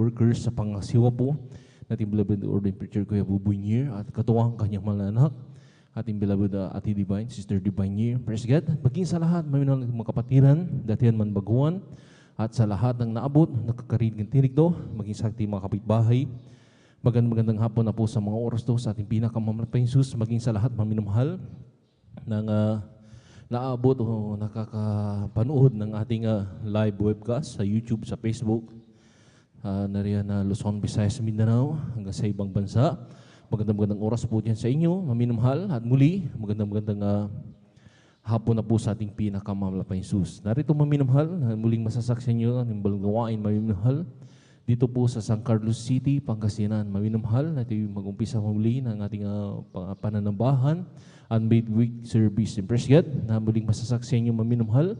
workers sa pangasiwa po, ating beloved ordained preacher Kuya Bubuy at katuwang kanyang mga anak, ating beloved Ate Divine, Sister Divine, praise God. Maging sa lahat, mga kapatiran, datihan man baguhan, at sa lahat ng naabot, nakakarinig ng tinig do, maging sa ating mga kapitbahay, magandang hapon na po sa mga oras do sa ating pinakamamahal na Jesus, maging sa lahat maminamahal ng naabot o nakakapanood ng ating live webcast sa YouTube, sa Facebook, nariyan na Luzon, Visayas, Mindanao, hanggang sa ibang bansa. Magandang oras po dyan sa inyo, maminamahal, at muli, magandang hapon na po sa ating pinakamamahal na Jesus. Narito maminamahal, muling masasaksihan nyo ng balgawain maminamahal, dito po sa San Carlos City, Pangasinan. Maminamahal, natin mag-umpisa muli ng ating pananambahan, unmade week service. Praise God, na muling masasaksihan nyo maminamahal,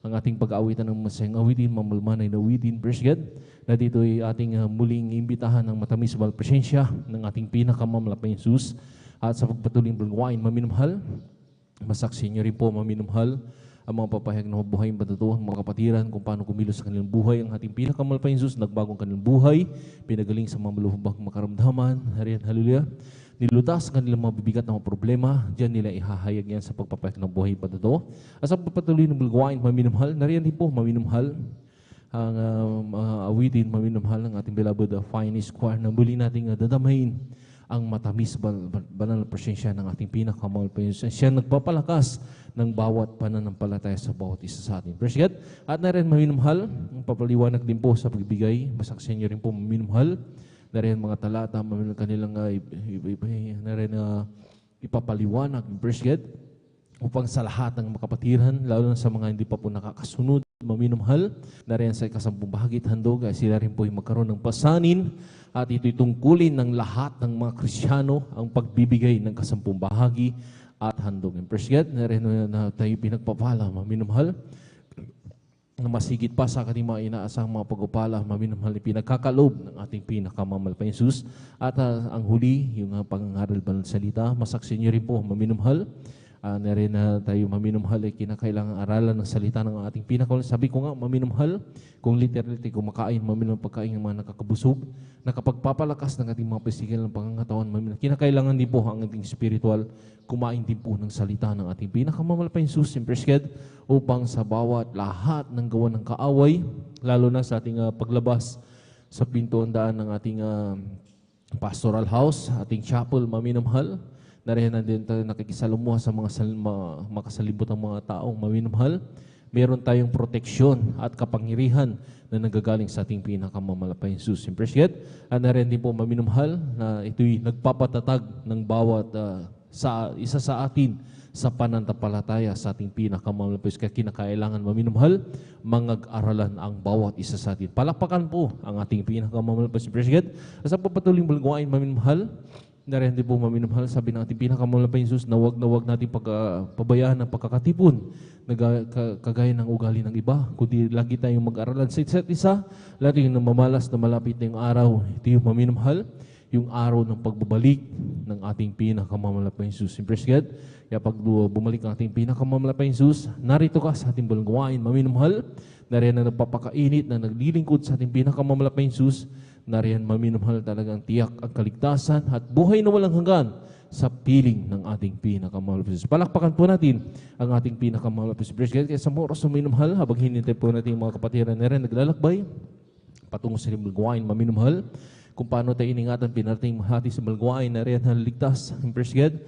ang ating pag-aawitan ng masayang awitin, mamalmanay na awitin. Praise God, na dito ay ating muling imbitahan ng matamis bal presensya ng ating pinakamamahal na Jesus. At sa pagpatuloy ng balgawain maminamahal, masaksihan nyo rin po maminamahal, ang mga papahayag na mabuhay ng patutuhan, mga kapatiran, kung paano kumilos sa kanilang buhay. Ang ating pinakamahal na Jesus, nagbagong kanilang buhay, pinagaling sa mga malubhang makaramdaman. Hariyan, hallelujah. Nilutas ang kanilang mga bibigat na mga problema, diyan nila ihahayag yan sa pagpapahayag ng buhay patutuhan. At sa pagpatuloy ng balgawain maminamahal, nariyan din po maminamahal, ang awitin maminamahal ng ating beloved finest choir na muli nating dadamahin ang matamis banal na presensya ng ating pinakamahal na Jesus. Siya nagpapalakas ng bawat pananampalataya sa bawat isa sa atin. Praise God. At narin maminamahal, ang papaliwanag din po sa pagbibigay, masaksihan nyo rin po maminamahal, narin mga talata, maminamahal kanilang narin ipapaliwanag. Praise God. Upang sa lahat ng makapatiran, lalo na sa mga hindi pa po nakakasunod, maminamahal, narin sa ikasampung bahagit handog, ay sila rin po yung magkaroon ng pasanin, at ito'y tungkulin ng lahat ng mga Krisyano ang pagbibigay ng kasampung bahagi at handog. Praise God, narin na tayo pinagpapala, maminamahal, na masigit pa sa ating mga inaasang mga pagpapala, maminamahal, pinagkakalob ng ating pinakamamahal na Jesus. At ang huli, yung pangangaral ba ng salita, masaksin niyo rin po, maminamahal, na rin na tayo maminamahal ay kinakailangan aralan ng salita ng ating pinakawal. Sabi ko nga, maminamahal, kung literally kumakain, maminamahal pagkain ng mga nakakabusog, nakapagpapalakas ng ating mga physical ng pangangatawan, maminamahal. Kinakailangan din po ang ating spiritual, kumain din po ng salita ng ating pinakamamahal na Jesus, praise God, upang sa bawat lahat ng gawa ng kaaway, lalo na sa ating paglabas sa pintuan daan ng ating pastoral house, ating chapel, maminamahal, nariyan na din tayo nakikisalamuha sa mga makasalibot ng mga taong maminamahal. Meron tayong proteksyon at kapangyarihan na nanggagaling sa ating pinakamamahal na Jesus. Praise God. At nariyan din po maminamahal na ito'y nagpapatatag ng bawat isa sa atin sa pananampalataya sa ating pinakamamahal na Jesus. Kaya kinakailangan maminamahal, mangag-aralan ang bawat isa sa atin. Palakpakan po ang ating pinakamamahal na Jesus. Praise God. At sa papatuloy balgawain maminamahal, nariyan din po maminamahal, sabi ng ating pinakamahal na Jesus na wag natin pabayaan ng pagkakatipon na kagaya ng ugali ng iba, kundi lagi tayong mag-aralan sa isa't isa, lagi yung namamalas na malapit na yung araw. Ito yung maminamahal, yung araw ng pagbabalik ng ating pinakamamahal na Jesus. Praise God. Kaya pag bumalik ang ating pinakamamahal na Jesus, narito ka sa ating balgawain maminamahal, nariyan na nagpapakainit, na naglilingkod sa ating pinakamamahal na Jesus, nariyan maminamahal talagang tiyak ang kaligtasan at buhay na walang hanggan sa piling ng ating pinakamahal na Jesus. Palakpakan po natin ang ating pinakamahal na Jesus. Kaya sa mga oras na maminamahal, habang hinintay po natin yung mga kapatiran na rin naglalakbay patungo sa balgawain maminamahal, kung paano tayo iningatan pinarating mahati sa balgawain na rin haligtas. Praise God.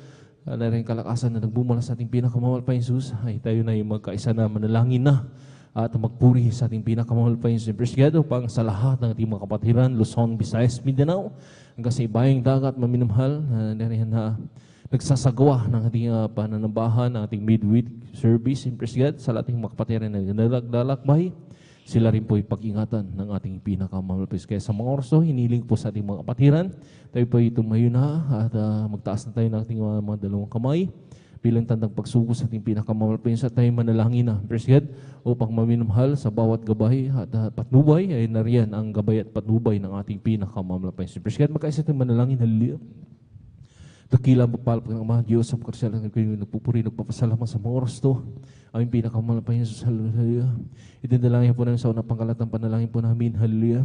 Na rin kalakasan na nagbumala sa ating pinakamahal na Jesus, ay tayo na yung magkaisa na manalangin na at magpuri sa ating pinakamahal pa yung Praise God, upang sa lahat ng ating mga kapatiran, Luzon, Visayas, Mindanao, hanggang sa ibayang dagat, maminamahal, na nagsasagawa ng ating pananambahan, ng ating midweek service, Praise God, sa ating mga kapatiran na naglalakbay, sila rin po ipag-ingatan ng ating pinakamahal pa. Kaya sa mga orso, hiniling po sa ating mga kapatiran, tayo po tumayo na at magtaas na tayo ng ating mga dalawang kamay, bilang tandang pagsugo sa ating pinakamamahal pa sa tayo manalangin na. Praise God, upang maminamahal sa bawat gabay at patnubay, ay nariyan ang gabay at patnubay ng ating pinakamamahal pa. Praise God, magkaisa tayo manalangin. Hallelujah. Dakila magpalapag ng mga Diyos sa pagkarsalan ng kayo nagpupuri, nagpapasalamat sa mga oras to. Aming pinakamahal pa Jesus. Hallelujah. Itindalangin po namin sa unang pangkalatang panalangin po namin. Hallelujah.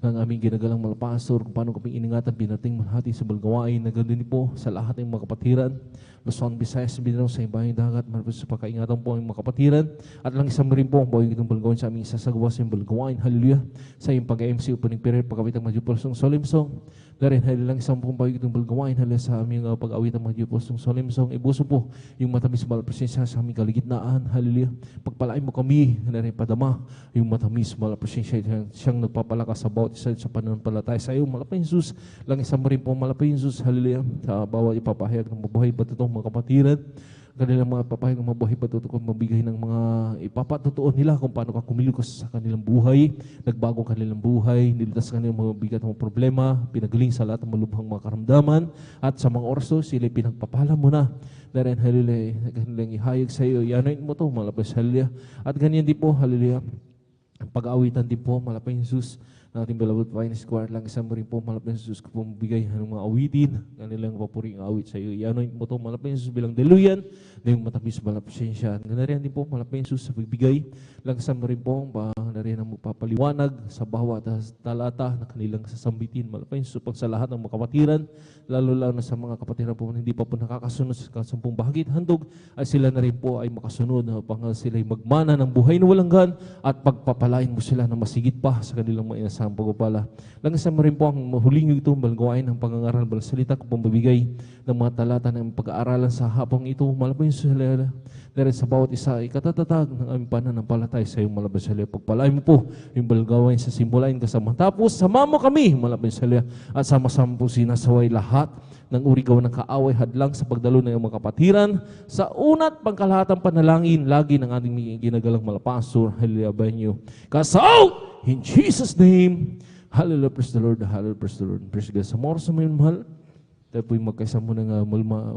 ng aming ginagalang malapastor, kung paano kami iningatan, binating malhati sa balgawain, na ganoon din po sa lahat ng mga kapatiran, Luzon, Visayas, Mindanao, sa ibayang dagat, marapos sa pagkaingatan po ang mga kapatiran, at lang isang rin po ang bawang itong balgawain sa aming isasagawa sa iyong balgawain, hallelujah, sa iyong pag-MC, opening period, pagkawit ang Madjupolsong Solemn Song, darin hallelujah lang isang pong bawang itong balgawain, hallelujah sa aming pag-awit ang Madjupolsong Solemn Song, ibuso po yung matamis mahal presensya sa aming kaligitnaan, hallelujah, pagpalain mo kami, darin padama, yung matamis mahal presensya siyang nagpapalakas sa bawat isa sa pananampalataya sa iyo, malapay Jesus, lang isang rin po malapay Jesus, hallelujah, sa bawat ipapahayag ng mabuhay patutong mga kapatiran, kanilang mga papahayag ng mabuhay patutong mabigay ng mga ipapatutuon nila kung paano ka kumilos sa kanilang buhay, nagbago ang kanilang buhay, nilutas kanilang mga bigat ng problema, pinagaling sa lahat ng malubhang mga karamdaman, at sa mga oras to, sila pinagpapala mo na, dahil hallelujah, kanilang ihayag sa iyo, i-anoint mo to, malapay hallelujah, at ganyan din po, hallelujah, ang pag-aawitan din po, malapay Jesus, ng ating beloved Finest Choir, lang isang rin po, malapay Jesus, kung pumibigay ng mga awitin, kanilang papuring awit sa iyo. Ianoint mo to, malapay Jesus, bilang deluyan, na yung matamis malapasensya. Ganarihan din po, malapay Jesus, sa pagbigay, lang isang rin po, ganarihan ang magpapaliwanag sa bawat talata na kanilang sasambitin. Malapay Jesus, pag sa lahat ng mga kapatiran, lalo na sa mga kapatiran po, hindi pa po nakakasunod sa kasampung bahagit, handog, ay sila na rin po ay makasunod, upang sila ay magmana ng buhay na walang gan, at pagpapalain mo sila na masigit pa sa kanilang mga inasang pagpapala. Lang isa mo rin po ang mahuling itong balgawain ng pangangaral ng salita kung pambibigay ng mga talata ng pag-aaralan sa hapong ito, malapay sila dahil sa bawat isa, ikatatatag ng aming pananampalatay sa iyong malapay sila. Pagpalain mo po yung balgawain sa simulain kasama. Tapos, sama mo kami, malapay sila, at sama-sama po sinasaway lahat ng urigaw ng kaaway hadlang sa pagdalo ng mga kapatiran sa una't pangkalahatang panalangin lagi ng ating ginagalang malapastor, hallelujah, banyo. Cast out in Jesus' name. Hallelujah, praise the Lord, hallelujah, praise the Lord. Praise God. Sa mga oras na may mahal, tayo po'y magkaisa mo ng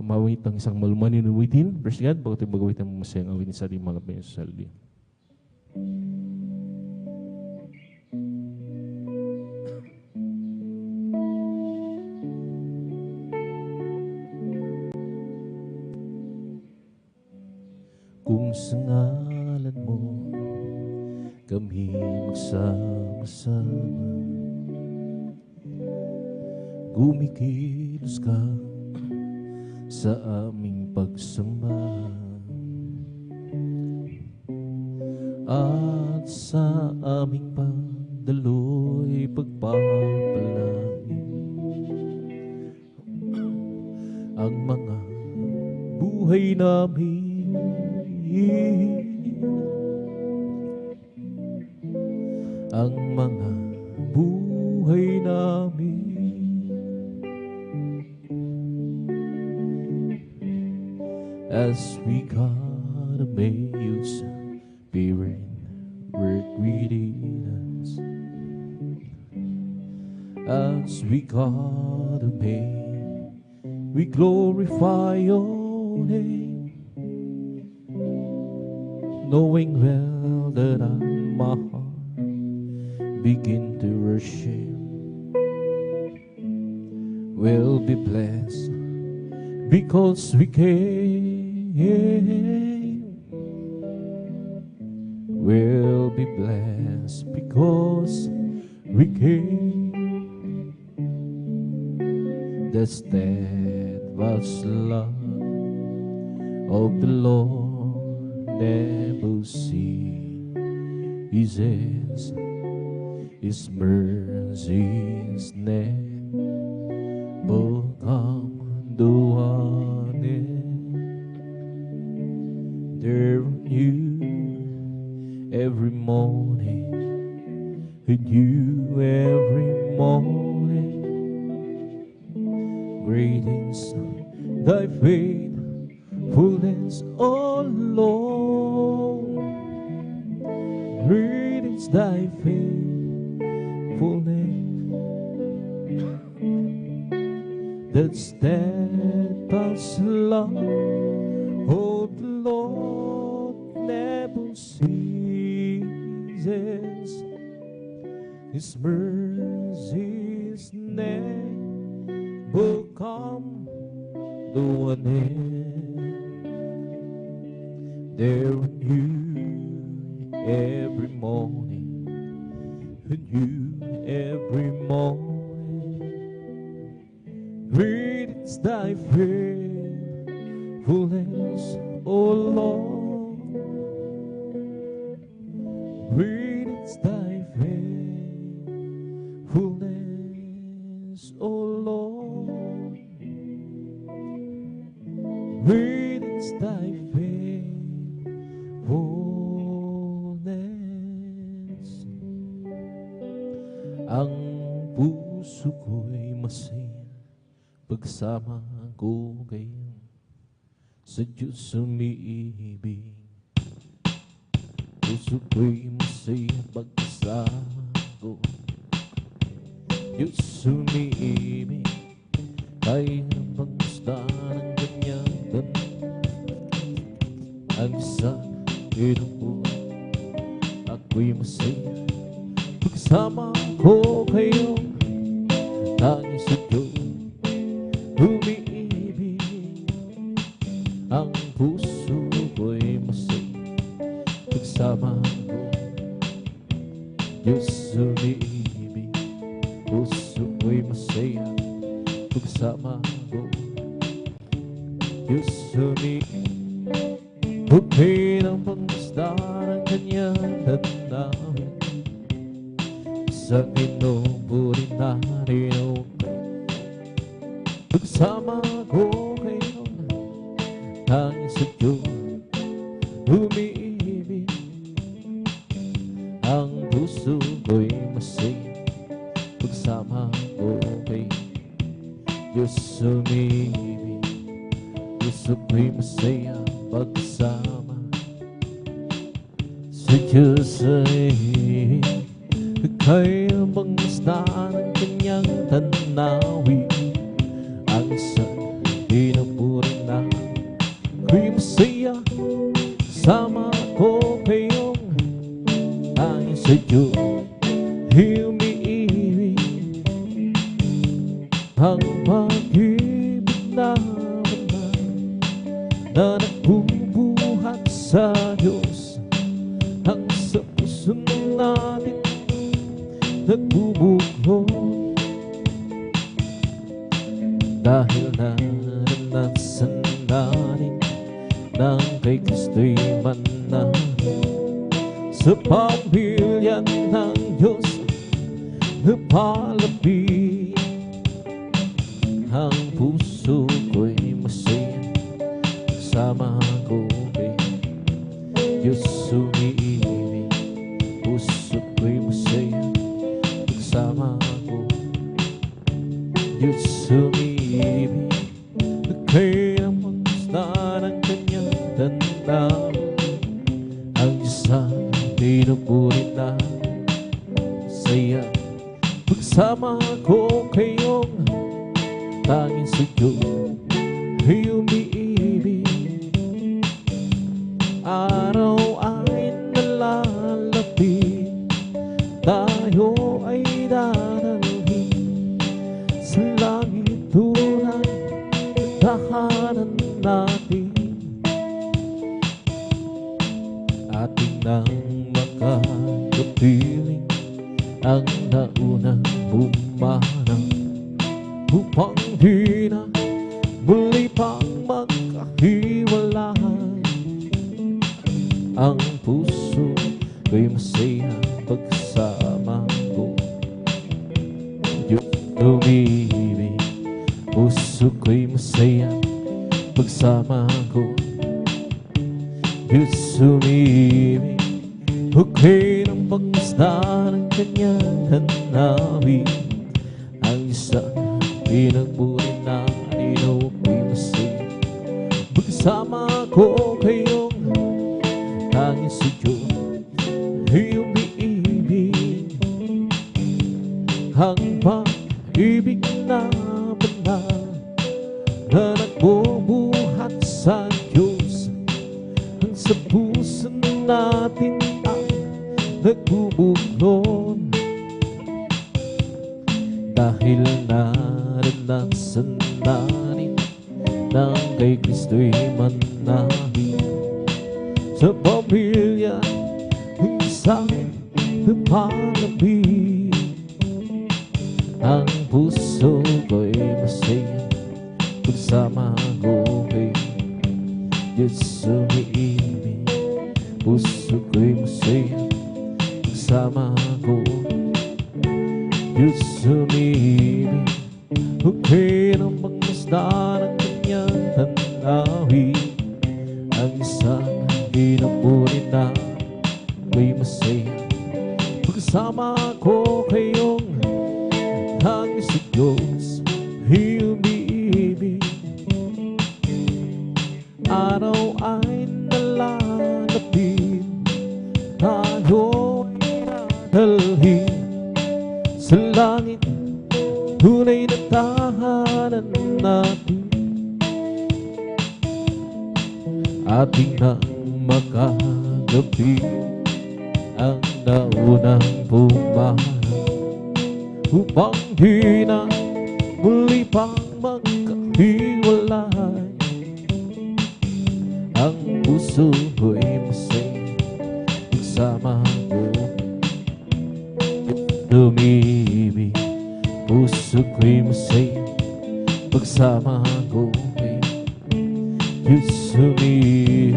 mawit ang isang malumanin na witin. Praise God, bago tayo magawit ang masayang awin sa ating malapay sa saldi. Kung sa ngalan mo kami magsama-sama, gumikilos ka sa aming pagsamba, at sa aming pagdaloy pagpapalain ang mga buhay namin. Ang mga buhay namin, as we gotta make you Spirit work within us, as we gotta make, we glorify your name, knowing well that my heart begin to worship, we'll be blessed because we came, we'll be blessed because we came. The steadfast love of the Lord never ceases, His mercies never come to an end. They're new every morning, new every morning. Greetings, thy faithfulness, O Lord. Greetings, thy faithfulness, that steadfast love of the Lord never ceases, His mercies never come to an end. They're new every morning, new every Great is thy faithfulness, O Lord. Great is thy faithfulness, O Lord. Great is thy faithfulness. Ang puso ko'y masaya pagsama ko ngayon sa Diyos umiibig. Puso ko'y masaya pagsama ko, Diyos umiibig. Kaya pangmusta ng kanyang ganda, ang isa inupo, ako'y masaya pagsama ko kayo. Tanging sa Diyos umiibig, ang puso ko'y masaya pagsama ko, Diyos umiibig. Puso ko'y masaya pagsama ko, Diyos umiibig. Bukay ng pangmusta ng kanyang tanawin, sa pinupuri na rin ako. Pagsama ko kayo, tanging sa Diyos umiibig, ang puso ko'y masaya pagsama ko kayo, Diyos umiibig. Puso ko'y masaya pagsama sa Diyos umiibig. Kaya pangmusta ng kanyang tanawin, ang isang pinupuri na ako'y masaya sama ko kayong tanging sa Diyos umiibig. Ang pag-ibig na nagbubuhat sa Diyos, ang sa puso natin nagbubuklod, dahil naranasan natin nang kay Kristo'y manahin. Sa pamilya ng Diyos napalapit, ang puso ko'y masaya kasama ko kay Diyos umiibig. Puso ko'y masaya kasama ko, Diyos umiibig. Kaya pangmusta ng kanyang tanawin, ang Diyos ang pinupuri na saya pagsama ko kayong tanging sa Diyos ay umiibig. Araw ay nalalapit, tayo ay dadalhin sa langit tunay na tahanan natin. Ating nang makakapiling ang naunang bumanang, upang di na muli pang magkahiwalay. Ang puso ko'y masaya pagsama ko, Diyos umiibig. Puso ko'y masaya pagsama ko, Diyos umiibig. Okay ng pagmusta ng kanyang tanawin, ang isang pinagpuri na ino ko'y masaya pagsama ko kayong tanging sa Diyos ay umiibig. Ang pag-ibig na banal na nagbubuhat sa Diyos, ang sa puso natin ang nagbubuklod, dahil naranasan natin nang kay Kristo'y manahin. Sa pamilya ang isang napalapit, ang puso ko'y masaya Pagsama ko kay Diyos umiibig, puso ko'y masaya. Pagsama ko Diyos umiibig, okay ng pagmasdan ng kanyang tanawin. Ang isang pinapunin na ko'y masaya. Pagsama ko kayong hangin sa Diyos ay umiibig. Araw ay nalalapit, tayo'y dalhin sa langit, tunay na tahanan natin. Ating nang makagabi ang naunang pumaharap, upang di na muli pang magkahiwalay. Ang puso ko'y masaya pagsama ko. Umiibig, puso ko'y masaya pagsama ko. Diyos umiibig,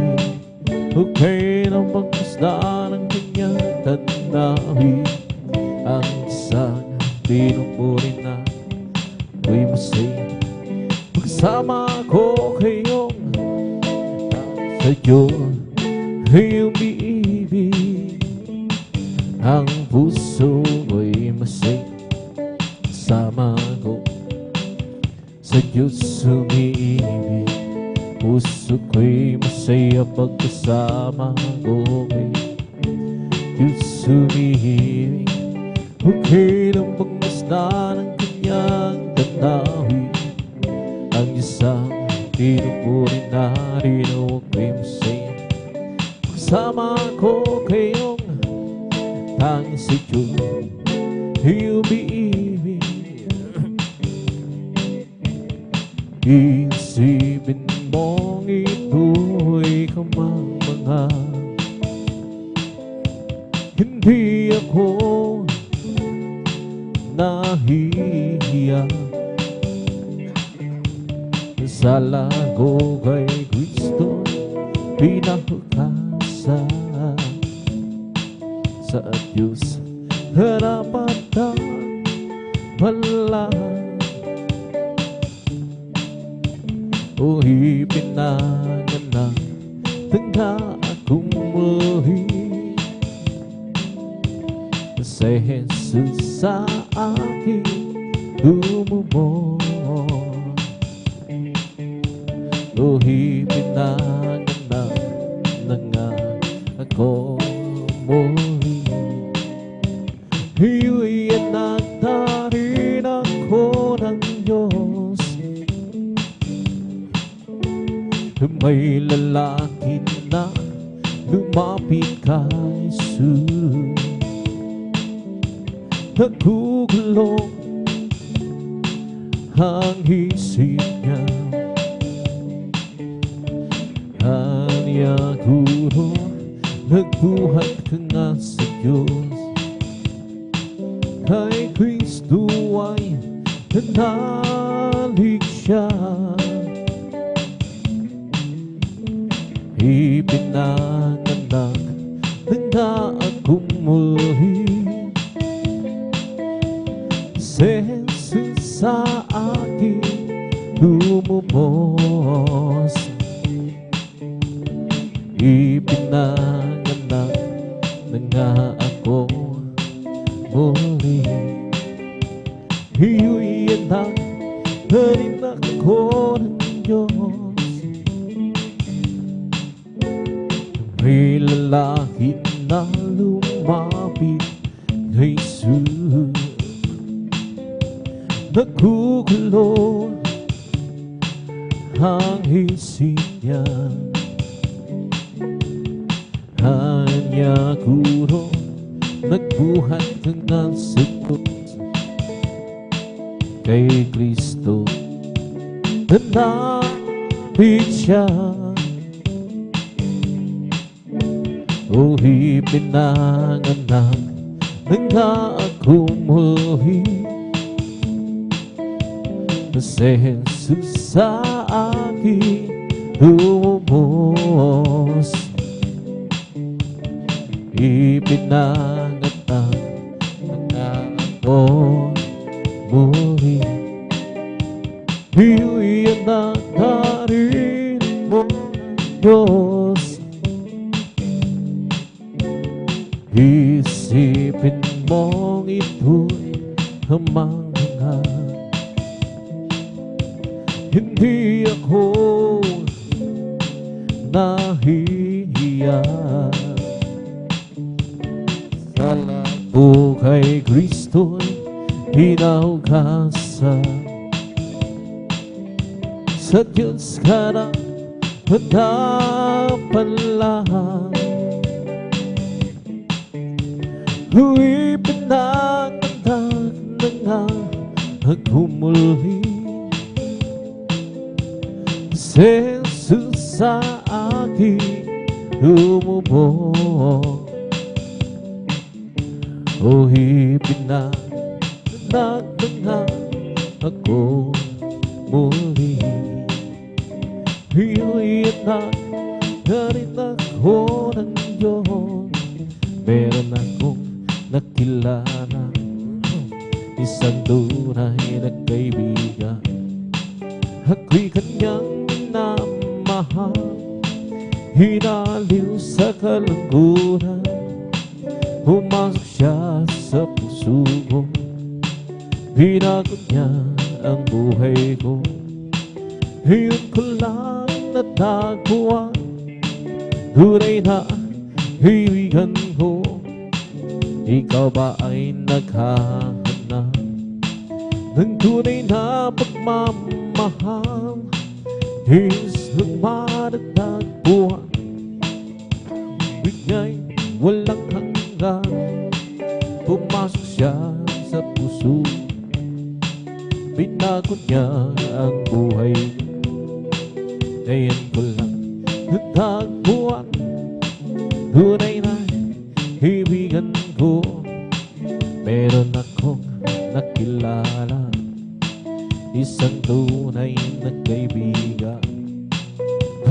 okay ng pagmasdan ng kanyang tanawin. Ang isang pinupunin na ko'y masaya pagsama ko kayong sa Diyos ay umiibig. Ang puso ko'y masaya pagsama ko sa Diyos umiibig. Puso ko'y masaya pagkasama ko kay Diyos umiibig, okay ng pagmasdan ng kanyang tanawin. Ang isang pinupunin na rin ako'y masaya pagsama ko kayong tanging sa Diyos ay umiibig. Isipin mong ito'y kamangmangha, hindi ako nahihiya. Sa lago kay Kristo pinakakasa, sa Diyos harapatan malang. O ipinanganak tangka akong muli, sa Jesus sa akin lumubog. O ipinanganak na nga ako muli, iyo'y anak na rin ako ng Diyos. May lalaki na lumapit kay Jesus, nagugulong ang isip niya. Kanya guro, nagbuhat ka nga sa Diyos. Kay Kristo ay nanalig siya. Ipinanganak na akong muli, sa Jesus sa akin lumubos. Ipinanganak na nga ako muli, iyo'y anak na rin ako ng Diyos. May lalaki na lumapit kay Jesus, nagugulo ang isip niya. Kanya guro, nagbuhat ka nga sa Diyos. Kay Kristo nanapit siya. O ipinanganak na nga ako muli, Si Jesus sa akin lumubos, ipinangatag ang ako muli. Iuyan na karin mo Diyos, isipin mong ito'y hamangha. Hindi ako nahihiya, salamat po kay Kristo'y hinahugasan. Sa Diyos ka na hanapan lang, huwag pinagmandag na nga agumuli. Si Jesus sa akin lumubog, o ipinangatag na nga ako muli. Iuwiat na rin ako ng Diyos, meron akong nakilala, isang tunay na kaibigan. Ako'y kanyang minamahal, hinaliw sa kalungkutan, pumasok siya sa puso ko, binago niya ang buhay ko. Ngayon ko lang natagpuan, tunay na kaibigan ko. Ikaw ba ay naghahanap ng tunay na pagmamahal? Is lumadatagpuan, bigay walang hanggan, pumasok siya sa puso, binago niya ang buhay ko. Ngayon ko lang natagpuan, tunay na kaibigan ko. Meron akong nakilala, isang tunay na kaibigan.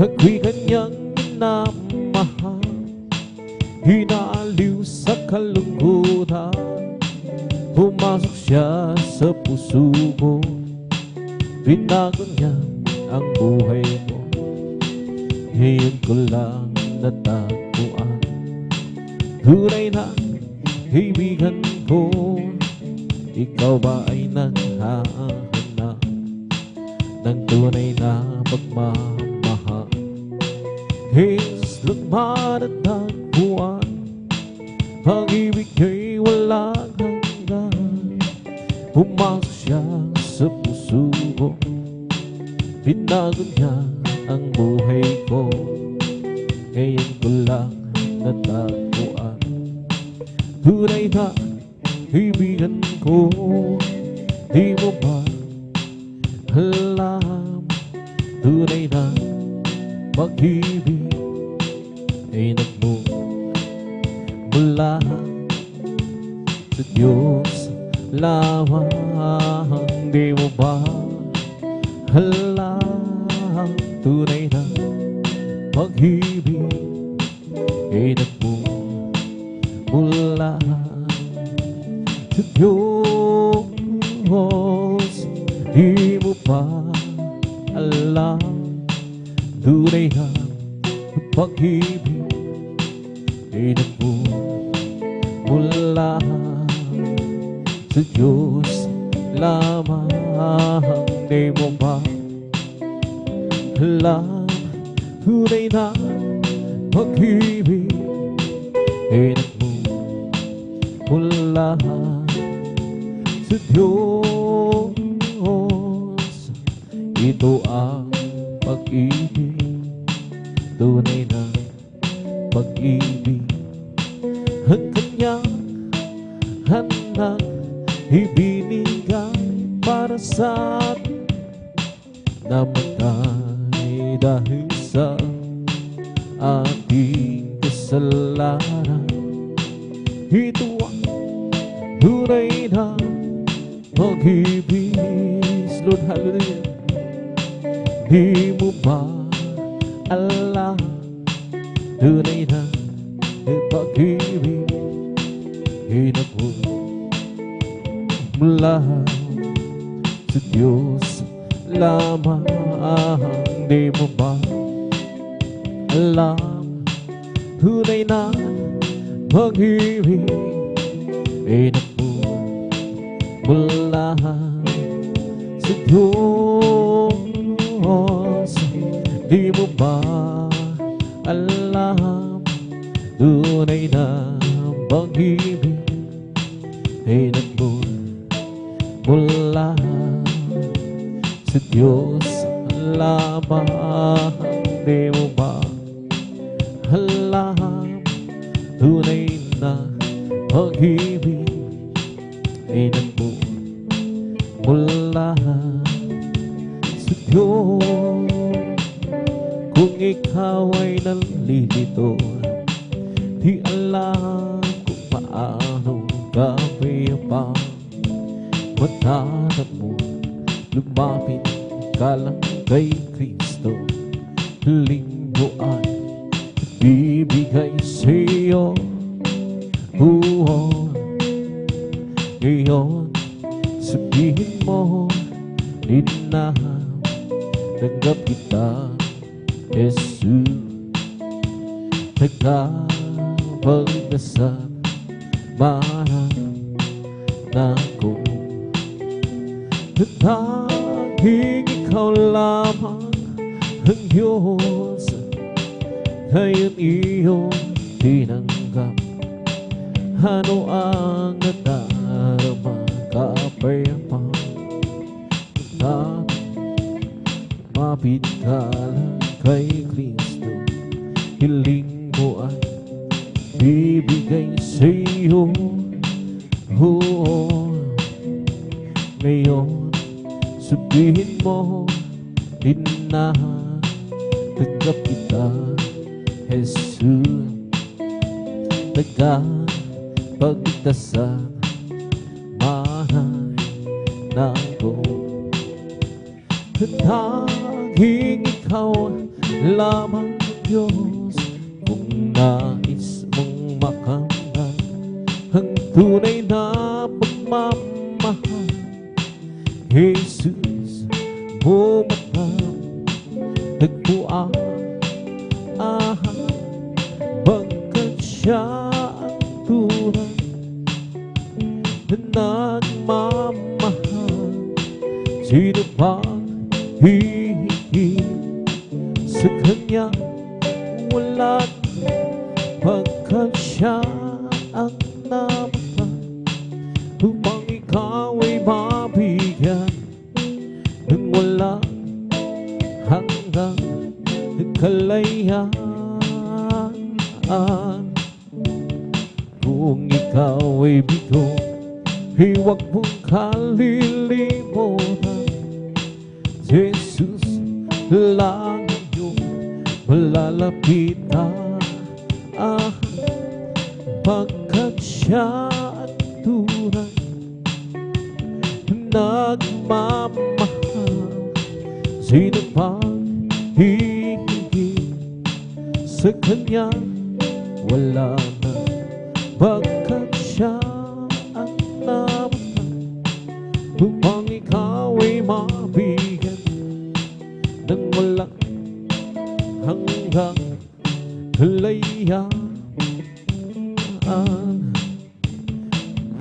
Ako'y kanyang minamahal, hinaliw sa kalungkutan, pumasok siya sa puso ko, binago niya ang buhay ko. Ngayon ko lang natagpuan, tunay na kaibigan ko. Ikaw ba ay naghahanap ng tunay na pagmamahal? Is lumadatagpuan, ang ibig niya'y walang hanggan, pumasok siya sa puso ko, binago niya ang buhay ko. Ngayon ko lang natagpuan, tunay na kaibigan ko. Di mo ba alam, tunay na pag-ibig ay nagmumula sa Diyos lamang. Di mo ba alam, tunay na pag-ibig ay nagmumula sa Diyos. Di mo pa alam, tunay na pag-ibig ay nagmumula sa Diyos lamang. Di mo pa alam, tunay na pag-ibig ay nagmumula sa Diyos. Ito ang pag-ibig, tunay na pag-ibig. Ang kanyang anak ibinigay para sa atin, namatay dahil sa ating kasalanan. Ito ang tunay na pag-ibig Lord, hallelujah. Di mo ba alam, tunay na pag-ibig hinapon mula sa Diyos lamang. Di mo ba alam, tunay na pag-ibig hinapon mula sa Diyos. Di mo ba alam, tunay na pag-ibig ay nagmula mula sa Diyos lamang. Di mo ba alam, tunay na pag-ibig ay nagmula mula sa Diyos. Kung ikaw ay nalilito, di alam kung paano kapayapa, mathanap mo, lumapit ka lang kay Kristo. Linggo ay bibigay sa'yo. Ngayon sabihin mo, tanggap kita, Jesus. Nagkapagdasal na ko, tanging ikaw lamang ang Diyos. Ngayon iyong tinanggap, ano ang nadarama, kapayapang mapit ka lang kay Kristo. Hiling mo ay bibigay sa'yo. Ngayon sabihin mo, tanggap kita, Jesus. Nagkapagdasal na ko, tanging ikaw lamang Diyos. Kung nais mong makamtan ang tunay na pagmamahal, Jesus, tagpuan bagkat siya ang tunay na nagmamahal. Sino pang hihigit sa Kanya? Wala, pagkat siya ang namatay upang ikaw ay mabigyan ng wala hanggang kalayaan. Kung ikaw ay bigo, huwag mong kalilimutan, Jesus lang yung malalapitan. Pagkat siya ang tunay nagmamahal. Sino pang hihigit sa Kanya? Wala na, pagkat siya ang namatay upang ikaw ay mabigyan ng walang hanggang kalayaan.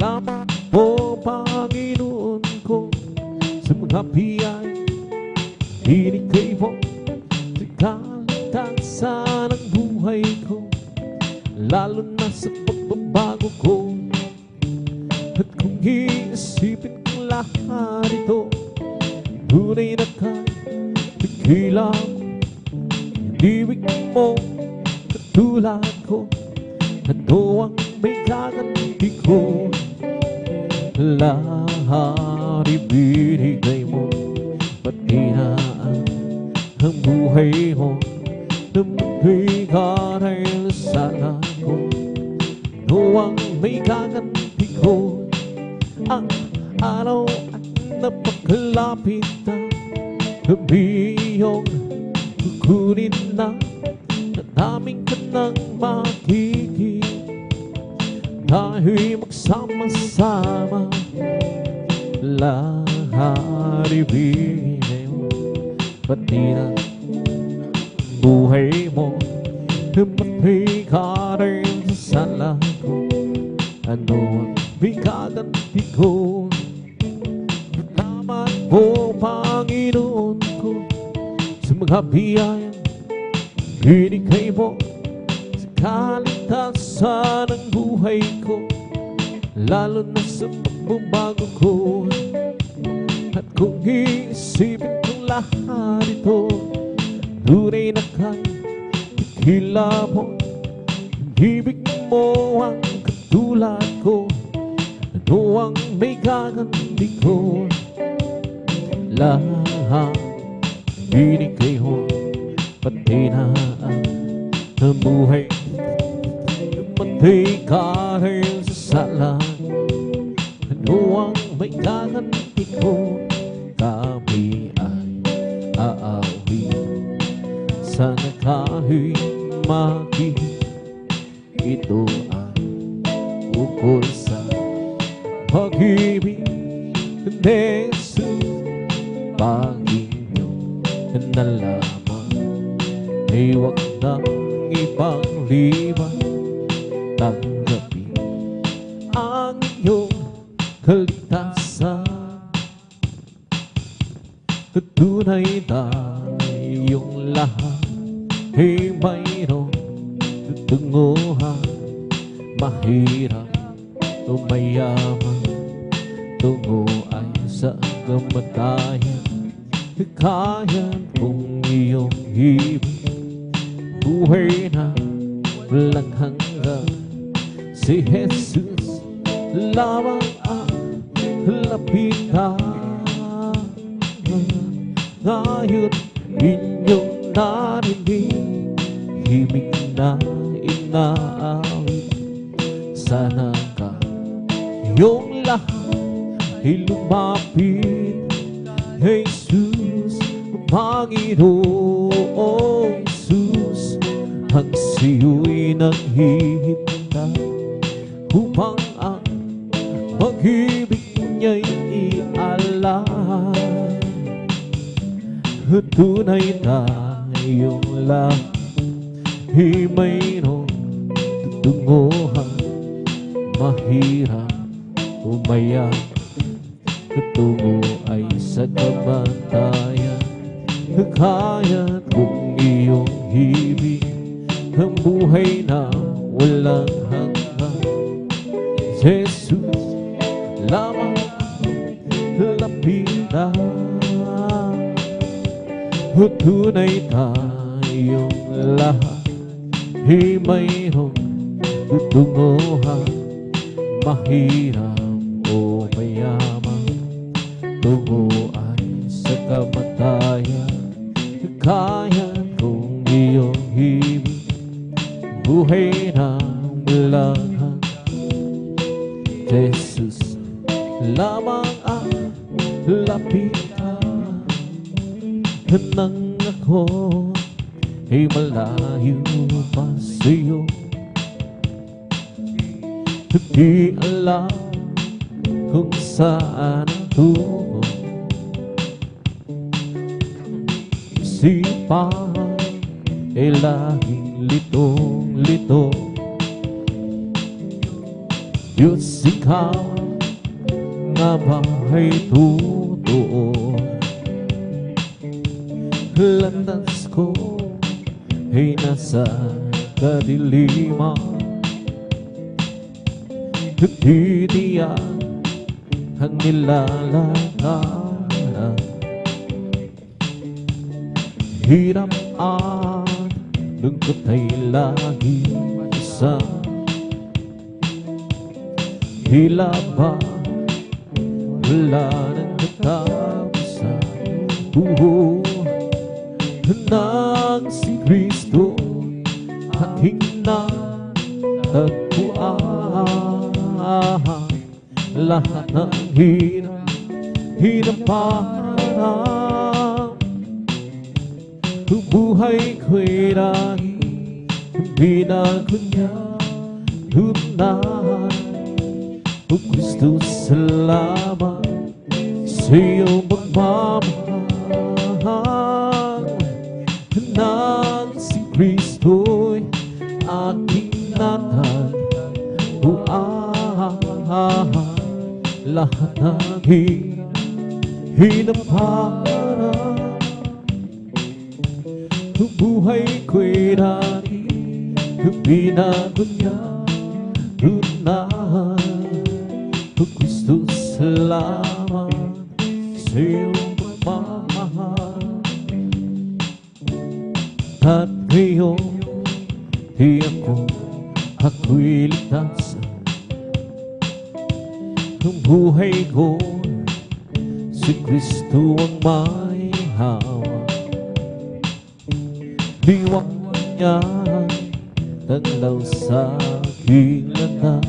Lamang po, Panginoon ko, sa mga biyay binigay mo, sa kaligtasan ng buhay ko, lalo na sa pagbabago ko. At kung iisipin kong lahat ito, tunay na kailangan ibig mo katulad ko. Ano ang may kaganti ko? Lahat ibinigay mo, pati na ang buhay mo. Namuhay ka dahil sa ako. Ano ang may kaganti ko? Ang araw at napaka kalapit na iyong kukunin na daming ka nang makikita. Tayo'y magsama-sama lahat ibigay mo, pati na buhay mo. Matay ka rin sa sala ko, ano ang bikaganti ko? Salamat po Panginoon ko sa mga biyayang binigay mo sa kaligtasan ng buhay ko, lalo na sa pagbabago ko. At kung iisipin kong lahat ito, tunay na kila mo, ibig mo ang katulad ko, ano ang may gaganti ko? Lahat binigay mo, pati na ang buhay. Matay ka rin sa sala, ano ang may gaganti ko? Kami ay aawi sana kahit maki. Ito ay ukol sa pag-ibig ni Jesus. Panginoon na lamang ay huwag nang ibang liban. Tanggapin ang iyong kaligtasan. Tunay tayong lahat ay mayroong tutunguhan. Mahirap o mayaman, tungo ay sa kamatayan. Kaya kung iyong ibig, buhay na walang hanggan. Si Jesus lamang ang lapitan. Ngayon inyong narinig, himig na inaawit. Sana ka yung lahat ay lumapit. Jesus, Panginoong Jesus, ang siya'y naghihintay upang ang pag-ibig niya'y ialay. Tunay tayong lahat ay mayroong tutunguhan. Mahirap umayak, tungo ay sa kamatayan. Kaya kung iyong ibig, ang buhay na walang hanggan. Jesus lamang lapitan. Tunay tayong lahat ay mayroong tutunguhan. Mahirap o mayaman, tungo ay sa kamatayan. Kaya kung iyong ibig, buhay na walang hanggan. Jesus lamang ang lapitan. Nang ako ay malayo pa sa'yo, di alam kung saan ang tungo. Isipan ay laging litong-lito. Diyos, ikaw nga ba ay totoo? Landas ko ay nasa kadiliman. Titiyak ang nilalakaran. Hirap at lungkot ay laging isa. Tila ba wala nang katapusan? Nang si Kristo ating natagpuan, lahat ng hirap hinaparang buhay ko'y lagi binago niya tunay. O Kristo, salamat sa iyong pagmamahal. Nang si Kristo'y aking natag, lahat ng hinaparang buhay ko'y lagi binago niya tunay. O Kristo, salamat sa iyong pagmamahal. At ngayon di ako'y ligtas. Ang buhay ko si Kristo ang may hawak. Liwak niya taglaw sa aking lahat.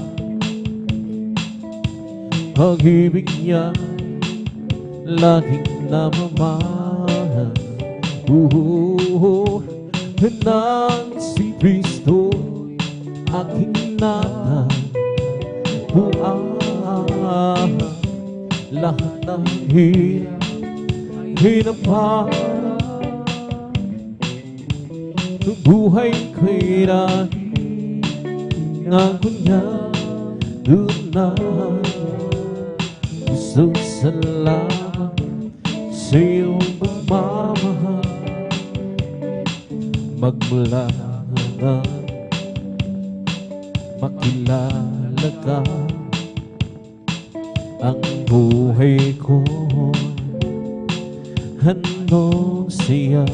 Pag-ibig niya laging namamahal. Nang si Kristo aking natag, lahat ng hinaparang buhay ko'y lagi ngago niya tunay. Gusto salamat sa iyong pagmamahal. Magmula na makilala ka, ang buhay ko handog siya.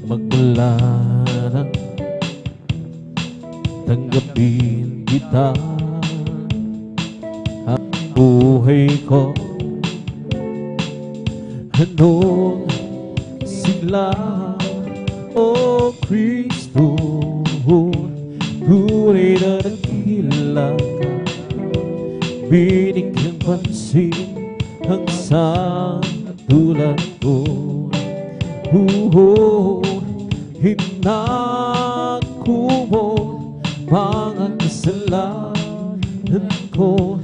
Magmula na tanggapin kita, ang buhay ko handog sila. O Kristo, tunay na dakila ka, binigyan pansin ang tulad ko. Hinako mo mga kasalanan ko,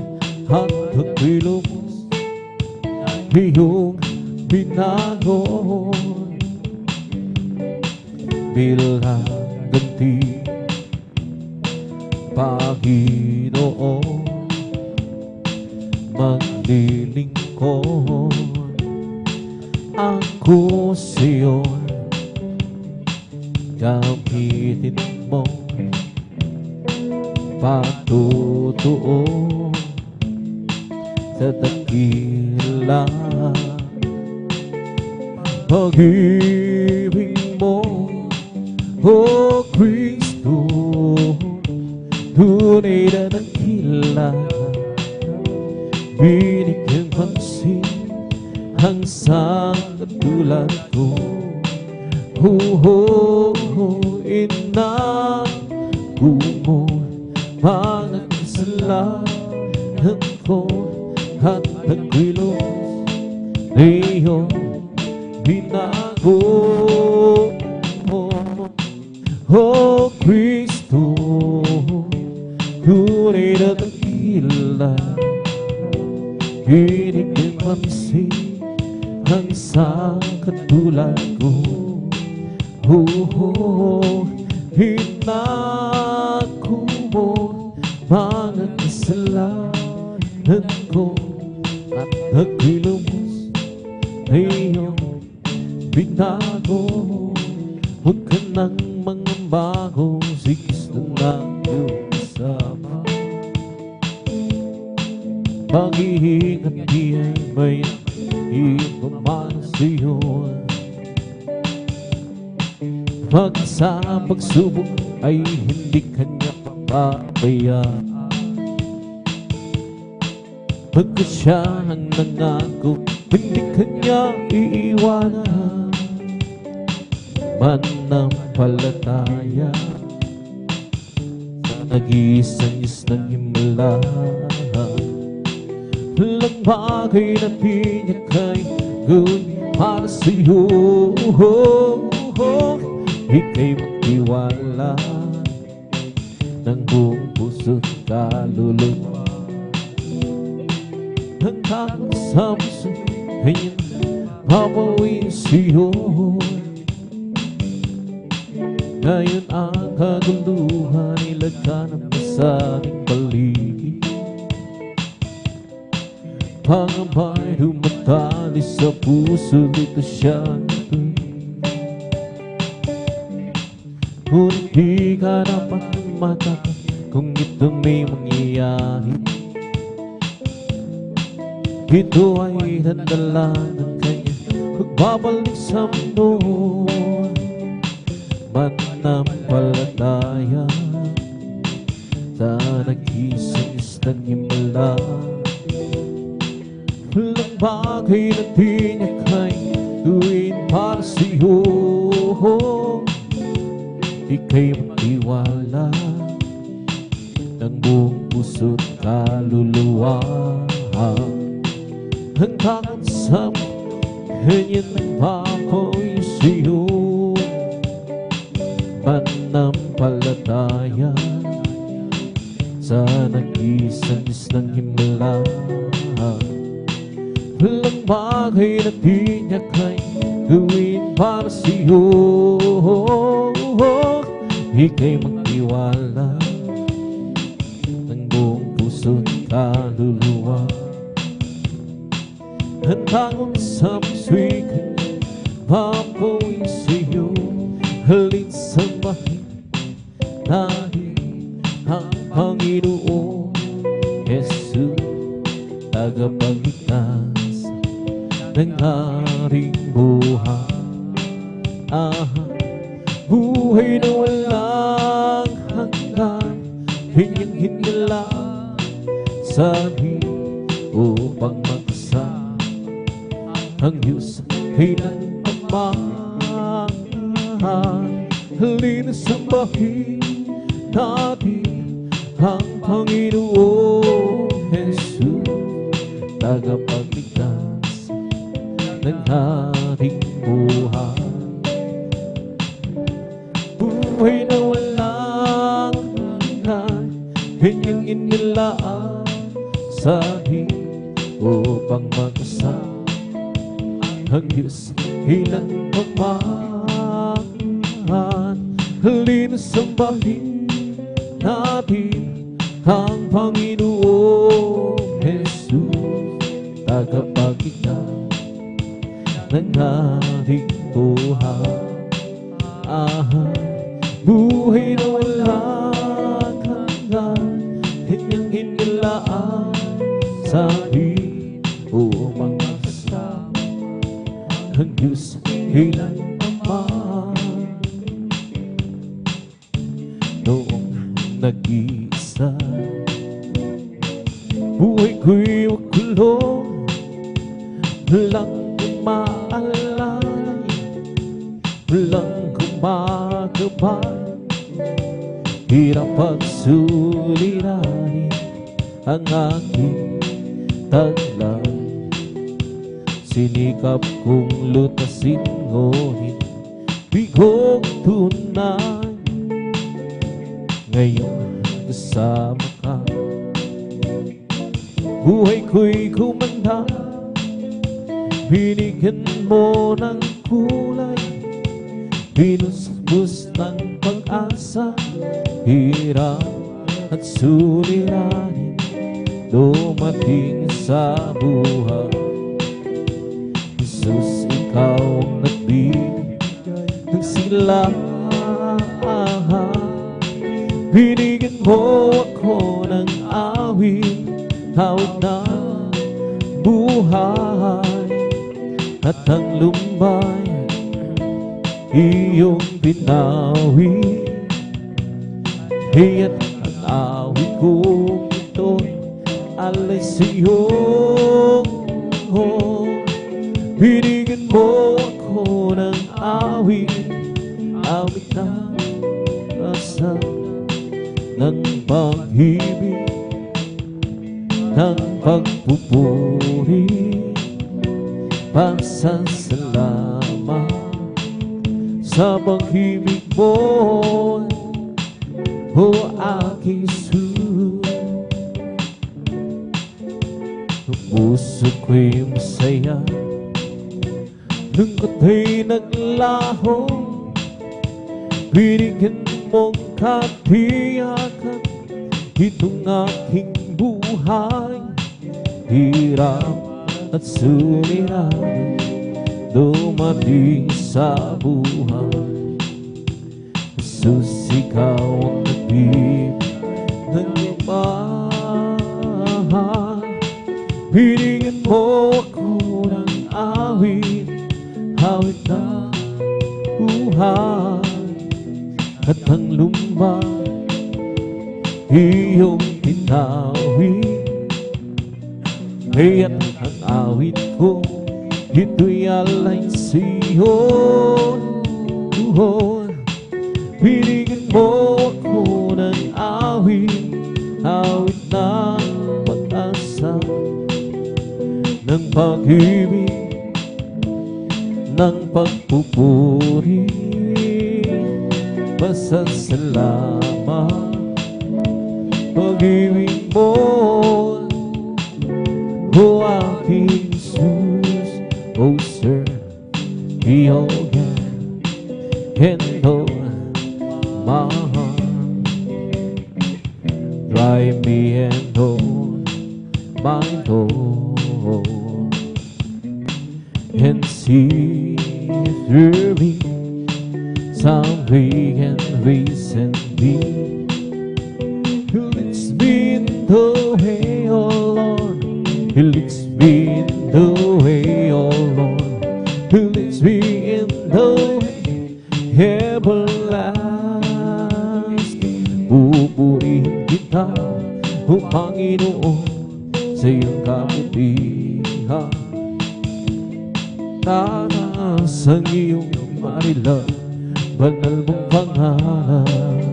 at ako'y lubos iyong binago. Bilang ganti, Panginoon, maglilingkod ako sa'yo. Gamitin mo patutuo sa dakila. Pag-ibig mo, O Kristo, tunay na dakila. Binigyan pansin ang katulad ko. Inako mo mga kasalanan ko, at ako'y lubos iyong binago. O Kristo, tunay na dakila. Binigyan pansin ang katulad ko. Hinako mo mga kasalanan ko, at ako'y lubos iyong binago. Huwag ka nang mangamba, si Kristo lang yung kasama. Pag-iingat niya may ipaman sa'yo. Mag-isa ang pagsubok ay hindi kanya papabayaan. Pagkat siya ang nangako, hindi kanya iiwanan. Manampalataya sa nag-iisang Diyos ng himala, Walang bagay na tiyak ay gawin para sa'yo. Ika'y magtiwala ng buong puso't kaluluwa. Ang takot sa puso ay babawin sa'yo. Ngayon ang kaguluhan ilagkanap mo sa ating paligid. Pangamba'y dumatali sa puso, dito siya natuloy. Ngunit di ka dapat matapat kung ito may mangyayari. Ito ay dandala ng kanya pagbabalik sa mundo. Mananampalataya sa nag-isingis ng himala. Walang bagay na tiyak ay gawin para sa'yo. Ika'y magtiwala ng buong puso't kaluluwa. Ang takot sa ganyan ang bakoy sa'yo. Mananampalataya sa nag-isangis ng himala. Walang bagay na tiyak ay gawin para sa'yo. Ika'y magtiwala ng buong puso't kaluluwa. Ang takot sa puso'y baboy sa'yo. Halin sambahin natin ang Panginoon Jesus, tagapagligtas ng ating buhay. Buhay na walang hanggan, kanyang hinala sa amin upang magkasama. Ang Diyos ay nagmamahal. Halina sambahin natin ang Panginoon Jesus, tagapagligtas ng ating buhay. Buhay na walang hanggan, kanyang inilaan sa atin upang magkasama. Ang Diyos ay nagmamahal. Halina sambahin natin ang Panginoon Jesus, tagapagligtas ng ating buhay. Buhay na walang hanggan, kanyang inilaan sa atin upang magkasama. Ang Diyos ay nagmamahal. Noong nag-iisa, buhay ko'y wakulong, walang umaalay, walang gumagabay. Hirap pagsuliranin ang aking taglay. Sinikap kong lutasin, ngunit bigong tunay. Ngayon kasama ka, buhay ko'y kumanda. Binigyan mo ng kulay, binusbus ng pag-asa. Hirap at suliranin dumating sa buhay. Jesus, ikaw ang nagbibigay ng sigla. Binigyan mo ako ng awit, tawag na buhay. At ang lumbay iyong pinawi. Kaya't ang awit kong ito'y alay sa'yo. Binigyan mo ako ng awit, awit na asa ng pag-ibig. ng pagpupuri, pasasalamat sa pag-ibig mo, o aking Jesus. Ang puso ko'y masaya, lungkot ay naglaho, binigyan mong katiyakan itong aking buhay. Hirap at suliranin dumating sa buhay. Jesus, ikaw ang nag-ibig ng mahal. Binigyan mo ako ng awit, awit na buhay. At ang lumba iyong tinawid, kaya't ang awit ko ito'y alay sa'yo. Binigyan mo ako ng awit, awit ng pag-asa, ng pag-ibig, ng pagpupuri, pasasalamat, pag-ibig mo, o aking Jesus. Oh sir, iyong handle my heart, drive me and hold my door, and see through me some way and reason me. Who leads me in the way, oh Lord, He leads me in the way, oh Lord, He leads me in the way everlasting. Pupurihin kita, O Panginoon, sa iyong kabutihan. Taas ang iyong marilang, banal mong pangalan.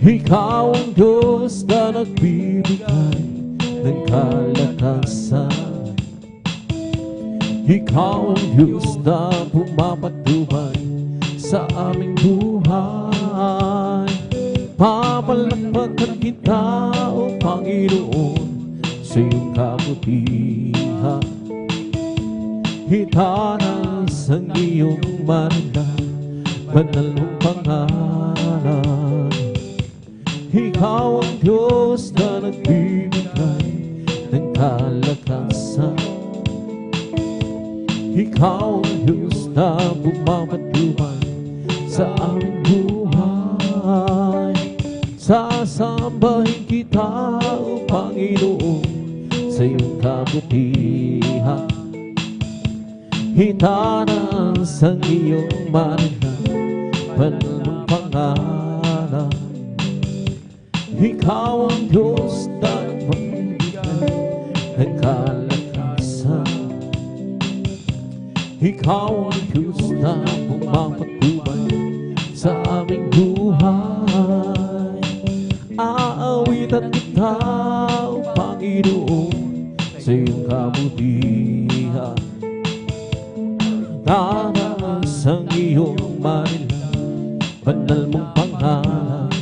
Ikaw ang Diyos na nagbibigay ng kalakasan. Ikaw ang Diyos na pumapatubay sa aming buhay. Papalakpakan kita, O Panginoon, sa iyong kabutihan. Itaas ang iyong marilang, banal mong pangalan. Ikaw ang Diyos na nagbibigay ng kalakasan. Ikaw ang Diyos na pumapatubay sa aming buhay. Sasambahin kita, O Panginoon, sa iyong kabutihan. Itaas ang iyong marilang, banal mong pangalan. Ikaw ang Diyos na nagbibigay ng kalakasan. Ikaw ang Diyos na pumapatubay sa aming buhay. Aawitan kita, O Panginoon, sa iyong kabutihan. Taas ang iyong marilang, banal mong pangalan.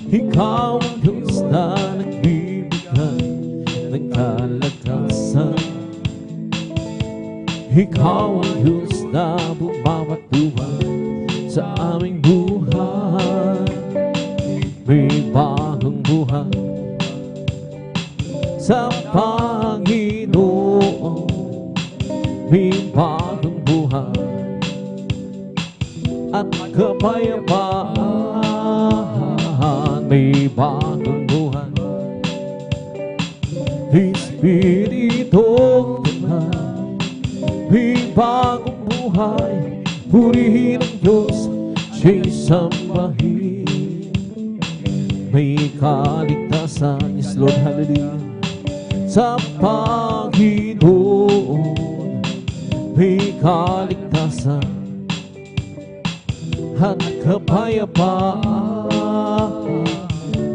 Ikaw ang Diyos na nagbibigay ng kalakasan. Ikaw ang Diyos na bumabatuhan sa aming buhay. May bagong buhay sa Panginoon. May bagong buhay at kapayapaan. May bagong buhay, Espiritong Tuhan. May bagong buhay, purihin ang Diyos, siya'y sambahin. May kaligtasan, yes Lord, hallelujah, sa Panginoon. May kaligtasan at kapayapaan.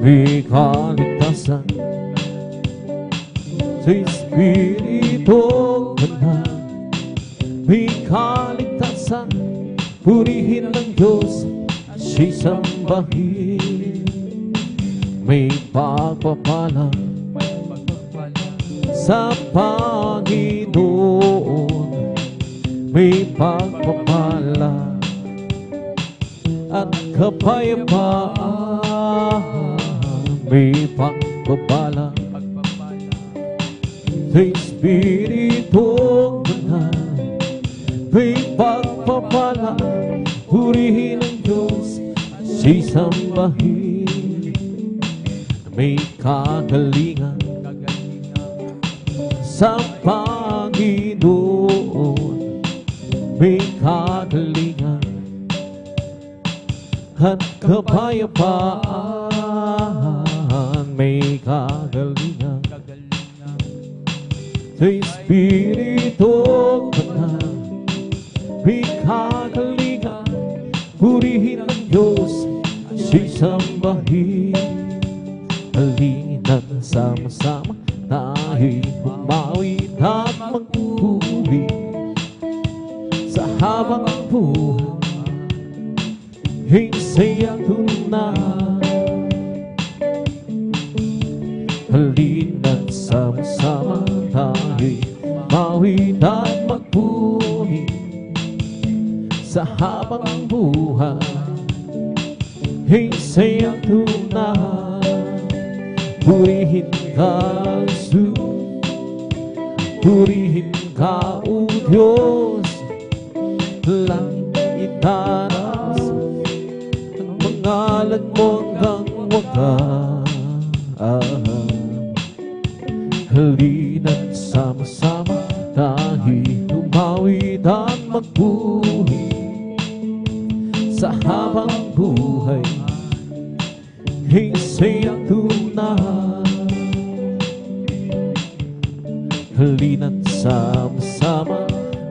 May kaligtasan kaligtasan sa Espiritu Banal. May kaligtasan, purihin ng Diyos, siya'y sambahin. May pagpapala sa Panginoon, may pagpapala at kapayapaan. May pagpapala sa Espiritu Banal. May pagpapala, purihin ang Diyos, siya'y sambahin. May kagalingan sa Panginoon, may kagalingan at kapayapaan. May kagalingan sa Espiritu Banal. May kagalingan, purihin ang Diyos, siya'y sambahin. Halina't sama-sama tayo'y humawit at magpuri sa habang buhay. Hinsaya tunay. Halina't sama-sama tayo'y humawit at magpuri sa habang buhay. Hinsaya tunay. Purihin ka, Jesus, purihin ka, O Diyos. Langit itaas ang pangalan mo hanggang wakas. Halina't sama-sama tayo'y humawit at magpuri sa habang buhay. Hinsaya tunay. Halina't sama-sama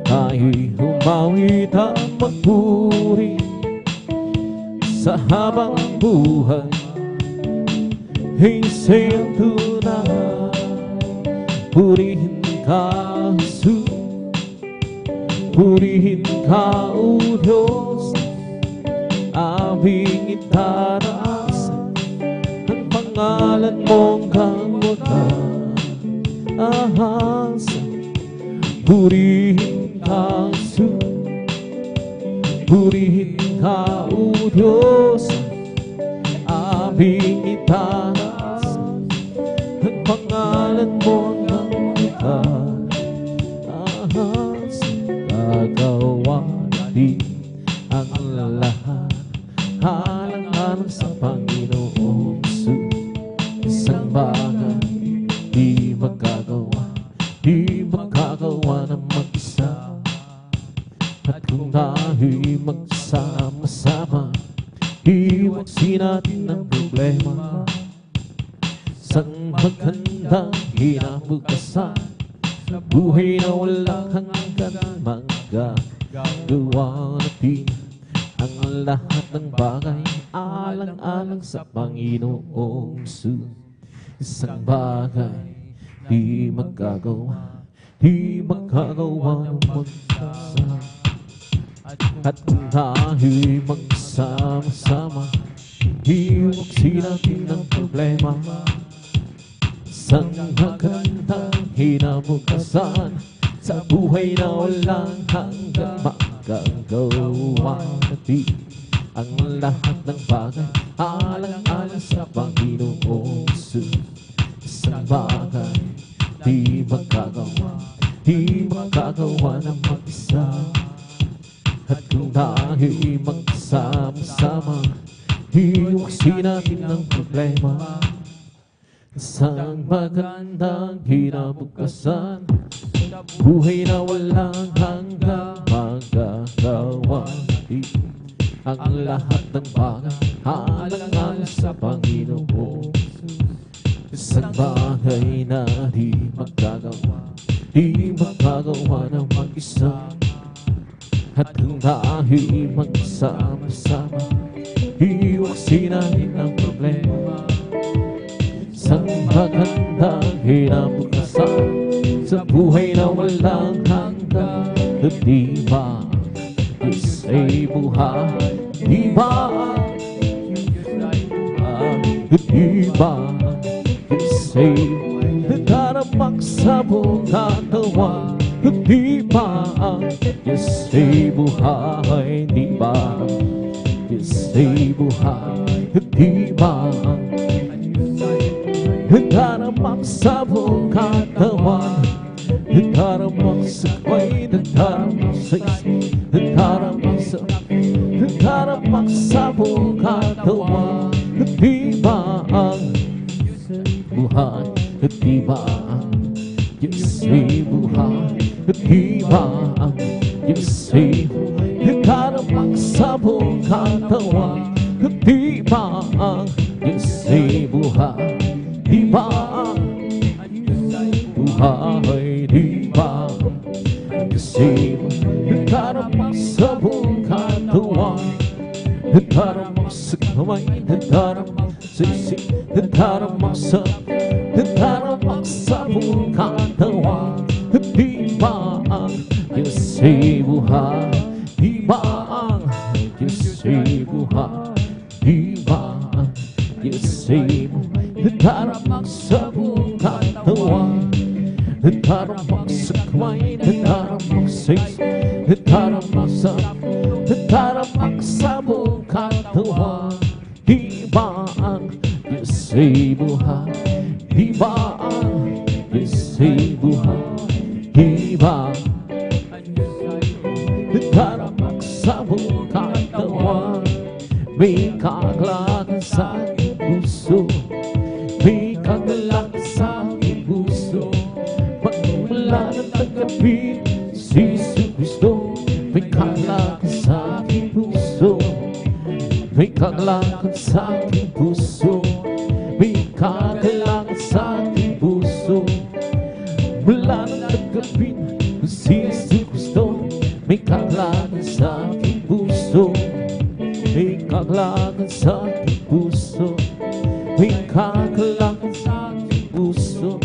tayo'y humawit at magpuri sa habang buhay. Hinsaya tunay. Purihin ka, Jesus, purihin ka, O Diyos. Aming itaas ang pangalan mong kawagas. Purihin ka, Jesus, purihin ka, O Diyos. Aming itaas ang pangalan mong kawagas. Gagawa natin ang lahat alang-alang sa Panginoong Jesus. Isang bagay di magagawa ng mag-isa. At kung tayo'y magsama-sama, iwagsin natin ang problema. Isang magandang kinabukasan sa buhay na walang hanggan. Magagawa natin ang lahat ng bagay alang-alang sa Panginoong Jesus. Isang bagay di magagawa ng mag-isa. At kung tayo'y magsama-sama, iwagsin natin ang problema. Isang magandang kinabukasan sa buhay na walang hanggan. Magagawa natin ang lahat ng bagay alang-alang sa Panginoong Jesus. Isang bagay di magagawa ng mag-isa. At kung tayo'y magsama-sama, iwagsin natin ang problema. Isang magandang kinabukasan, buhay na walang hanggang. Magagawa natin ang lahat ng bagay alang-alang sa Panginoon. Isang bagay na di magagawa ng mag-isa. At kung tayo'y magsama-sama, iwagsin natin ang problema. Isang magandang kinabukasan sa buhay na walang hanggan. Di ba isa'y buhay? Di ba? Di ba isa'y nagdaramak sa buong katawan? Di ba isa'y buhay? Di ba isa'y buhay? Di ba nagdaramak sa buong katawan? Nagdaramak sa kway, nagdaramak sa isip, nagdaramak sa buong katawan. Di ba ang buhay? Di ba ang isa'y buhay? Di ba ang isa'y nagdaramak sa buong katawan? Di ba ang isa'y buhay? Di ba ang buhay? Di ba isa'y nagdaramak sa buong katawan? Nagdaramak sa kamay, nagdaramak sa isip, nagdaramak sa buong katawan. Di ba ang isa'y buhay? Di ba ang isa'y buhay? Di ba ang isa'y buhay? Nagdaramak sa buong katawan. Nagdaramak sa kamay, nagdaramak sa isip, nagdaramak sa buong katawan. Di ba ang isa'y buhay? Di ba ang isa'y buhay? Di ba nagdaramak sa buong katawan? May kagalakan sa aking puso, may kagalakan sa aking puso. Pagmula ng tagapin si Jesu Cristo, may kagalakan sa aking puso, may kagalakan sa aking puso, may kagalakan sa aking puso. Mula ng tagapin si Jesu Cristo, may kagalakan sa aking puso, may kagalakan sa aking puso, may kagalakan sa aking puso.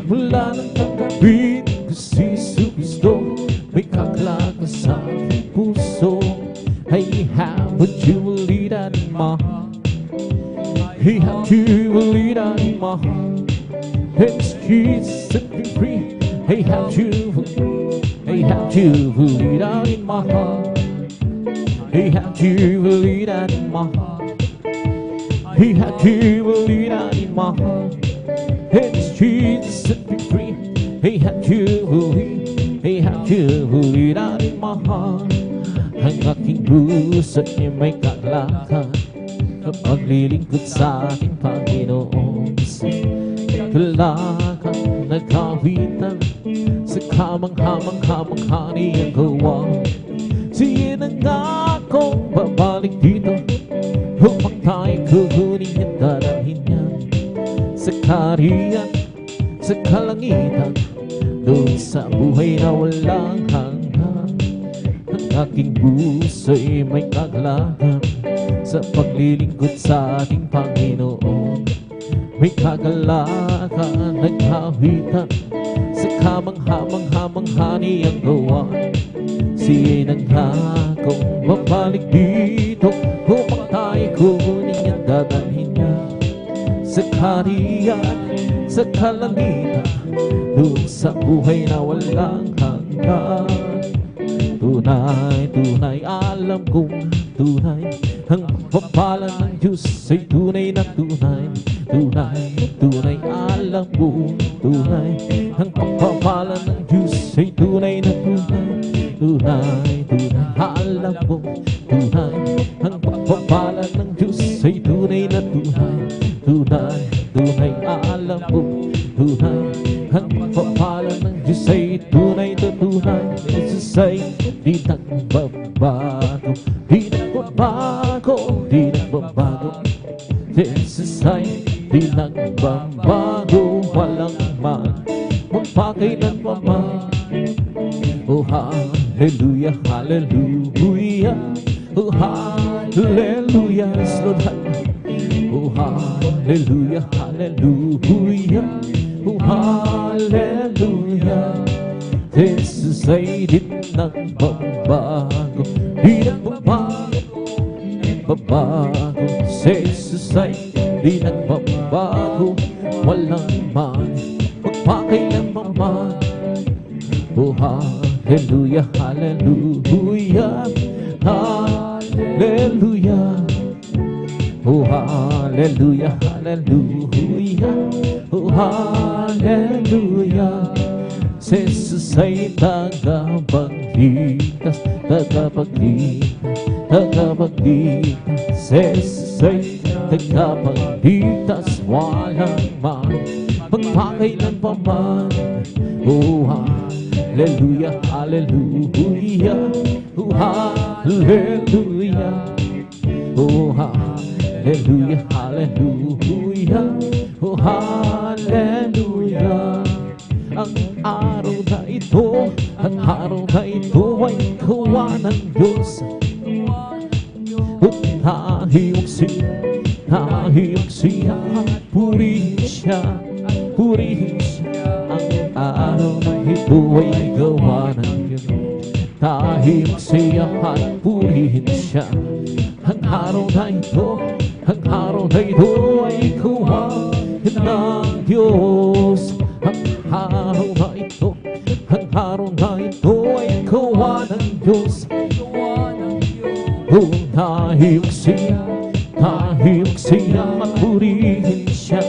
Mula ng tagapin si Jesu Cristo, may kagalakan sa aking puso. Hey, how would you believe that in my heart? Hey, how would you believe that in my heart? It's Jesus set me free. Hey, how would you believe that in my heart? Hey, how would you believe that in my heart? Hey, how would you believe that in my heart? It's Jesus set me free. Hey, how would you believe that in my heart? Ang aking puso ay may kagalakan sa paglilingkod sa ating Panginoon. Kagalakan, nagkawitan sa kamangha-mangha niyang gawa. Siya nangakong babalik dito upang tayo kukunin at dadalhin niya sa kaharian, sa kalangitan, doon sa buhay na walang hanggan. Ang aking puso ay may kagalakan sa paglilingkod sa ating Panginoon. May kagalakan, nagkawitan sa kamangha-mangha niyang gawa. Siya'y nangakong babalik dito upang tayo kukunin at dadalhin niya sa kaharian, sa kalangitan, doon sa buhay na walang hanggan. Tunay, tunay, alam kong tunay, ang pagpapala ng Diyos ay tunay na tunay. Tunay, tunay, alam kong tunay, ang pagpapala ng Diyos ay tunay na tunay. Tunay, tunay, alam kong tunay, ang pagpapala ng Diyos ay tunay na tunay. Tunay, tunay, alam kong tunay, ang pagpapala ng Diyos ay tunay na tunay. Jesus ay di nagbabago, di nagbabago, di nagbabago. Jesus ay di nagbabago, walang man magpakailanman. Oh, hallelujah, hallelujah. Oh, hallelujah, yes, Lord. Oh, hallelujah, hallelujah, oh hallelujah. Jesus ay di nagbabago, di nagbabago, babago. Jesus ay di nagbabago, walang man magpakailanman. Oh hallelujah, hallelujah, hallelujah. Oh hallelujah, hallelujah, oh hallelujah. Jesus ay tagapagligtas, tagapagligtas, tagapagligtas. Jesus ay tagapagligtas, walang man magpakailanman. Oh hallelujah, hallelujah, oh hallelujah, oh hallelujah, hallelujah, oh hallelujah. Ang araw na ito, ang araw na ito ay gawa ng Diyos. Tahiyok siya, purihin siya, purihin siya. Ang araw na ito ay gawa ng Diyos. Tahiyok siya at purihin siya. Ang araw na ito, ang araw na ito ay gawa ng Diyos. Ang araw na ito, ang araw na ito ay gawa ng Diyos. Oh, tahiyok siya at purihin siya.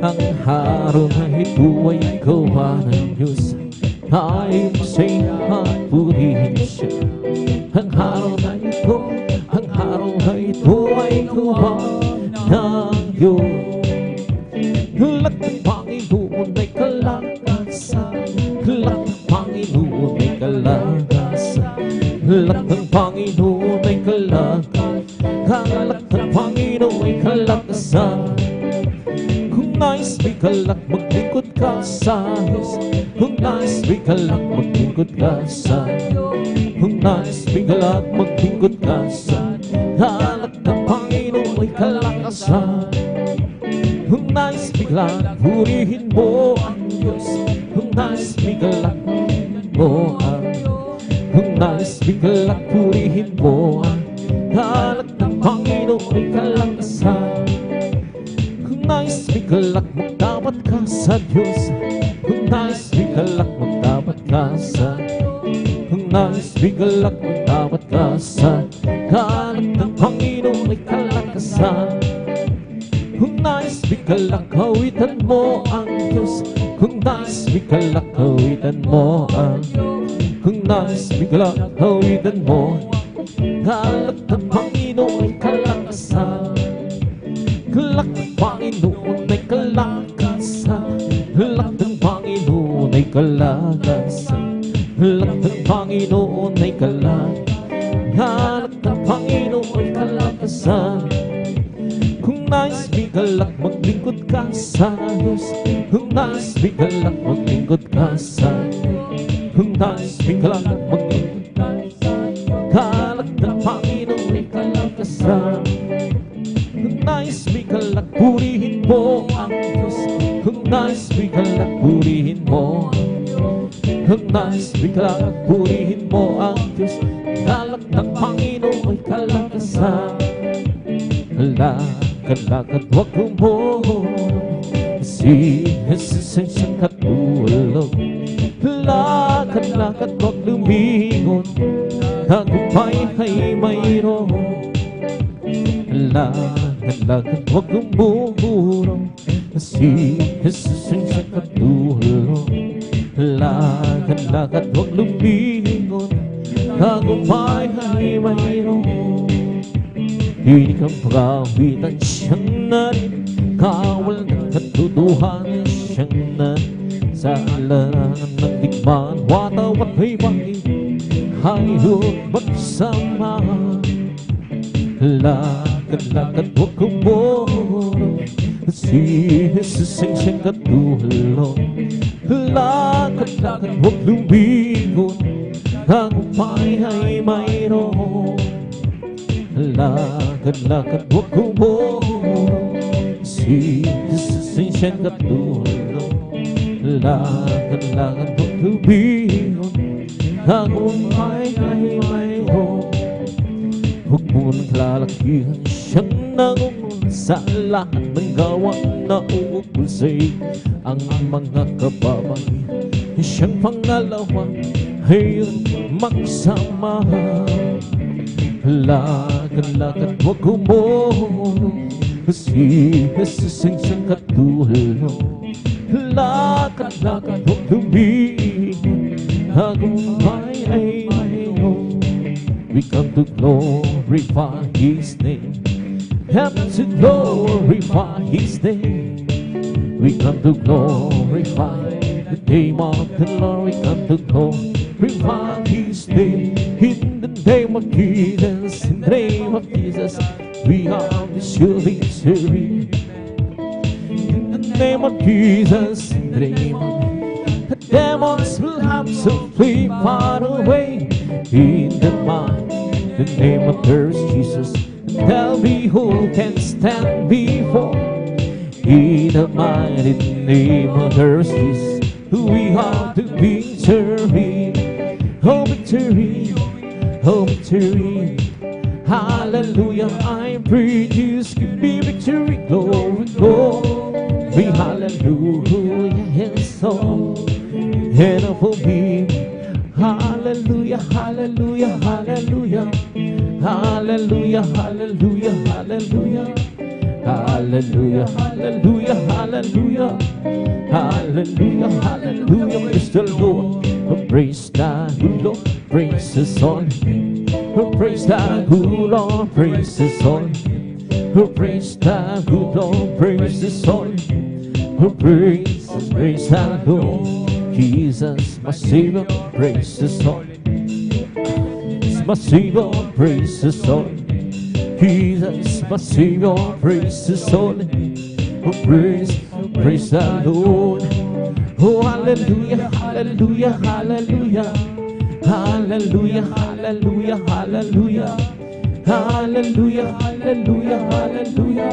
Ang araw na ito ay gawa ng Diyos. Tahiyok siya at purihin siya. Ang araw na ito, ang araw na ito ay gawa ng Diyos. Lahat ng Panginoon ay kalakasan, lahat ng Panginoon ay kalakasan, lahat ng Panginoon ay kalakasan, lahat ng Panginoon ay kalakasan. Kung nais may kalak, maglingkod ka sa Diyos. Kung nais may kalak, maglingkod ka sa Diyos. Kung nais may kalak, maglingkod ka sa Diyos. Lahat ng Panginoon ay kalakasan. Kung nais bigla, purihin mo ang Diyos. Kung nais bigla, mo ang Diyos. Kung nais bigla, purihin mo ang lahat ng Panginoon ay kalakasan. Kung nais bigla, magdapat ka sa Diyos. Kung nais bigla, magdapat ka sa Diyos. Kung nais bigla, magdapat ka sa lahat ng Panginoon ay kalakasan. Kung nais bigalak, kawitan mo ang Diyos. Kung nais bigalak, kawitan mo ang Diyos. Kung nais bigalak, kawitan mo lahat ng Panginoon ay kalakasan. Lahat ng Panginoon ay kalakasan. Lahat ng Panginoon ay kalakasan. Lahat ng Panginoon ay kalakasan. Lahat ng Panginoon ay kalakasan. Kung nais bigalak, maglingkod ka sa Diyos. Kung nais bigalak, maglingkod ka sa Diyos. Kung nais bigalak, maglingkod ka sa Diyos. Lahat ng Panginoon ay kalakasan. Kung nais bigalak, purihin mo ang Diyos. Kung nais bigalak, purihin mo ang Diyos. Kung nais bigalak, purihin mo ang Diyos. Lahat ng Panginoon ay kalakasan. Lakad-lakad wag lumulong, si Jesus ay siyang katulong. Lakad-lakad wag lumingon, tagumpay ay mayroon. Lakad-lakad wag lumulong, si Jesus ay siyang katulong. Lakad-lakad wag lumingon, tagumpay ay mayroon. Hindi kang pagawitan siyang narin, kawal ng katutuhan siyang narin. Sa larangan ng digmaan, watawat ay bangin, hayod magsama. Lakad-lakad huwag kumulong, si Jesus ay siyang katulong. Lakad-lakad huwag lumingon, tagumpay ay mayroon. lakad-lakad huwag gumulong. Si Jesus ay siyang katulong. Lakad-lakad huwag lumingon. Ang buhay ay mayroon. Huwag mo nang lalakihan siyang nangunguna sa lahat ng gawa na uukol sa'yo. Ang mga kababaihan siyang pangalawa ay magsama. Lakad-lakad huwag gumulong. Si Jesus ay siyang katulong. Lakad-lakad huwag lumingon. Ang buhay ay mayroon. We come to glorify His name. Come to glorify His name. We come to glorify the name of the Lord. We come to glorify His name. In the name of Jesus, in the name of Jesus, we have the sure victory. In the name of Jesus, in the name of Jesus, the demons will have to flee far away. In the name of Christ Jesus, tell me who can stand before. In the mighty name of Christ Jesus, we have the victory. Oh victory, oh victory. Hallelujah, I pray Jesus give me victory, glory, glory. Hallelujah, yes, so and for me. Hallelujah, hallelujah, hallelujah. Hallelujah, hallelujah, hallelujah. Hallelujah, hallelujah, hallelujah. Hallelujah, hallelujah. Praise the Lord. Praise the good Lord. Praise His holy name. Praise the good Lord. Praise His holy name. Praise the good Lord. Praise His holy name. Praise the Lord. Jesus, my Savior, praise His holy name. My Savior, praise His holy name. Jesus, my Savior, praise His holy name. Praise the Lord. Oh, hallelujah, hallelujah, hallelujah. Hallelujah, hallelujah, hallelujah. Hallelujah, hallelujah, hallelujah.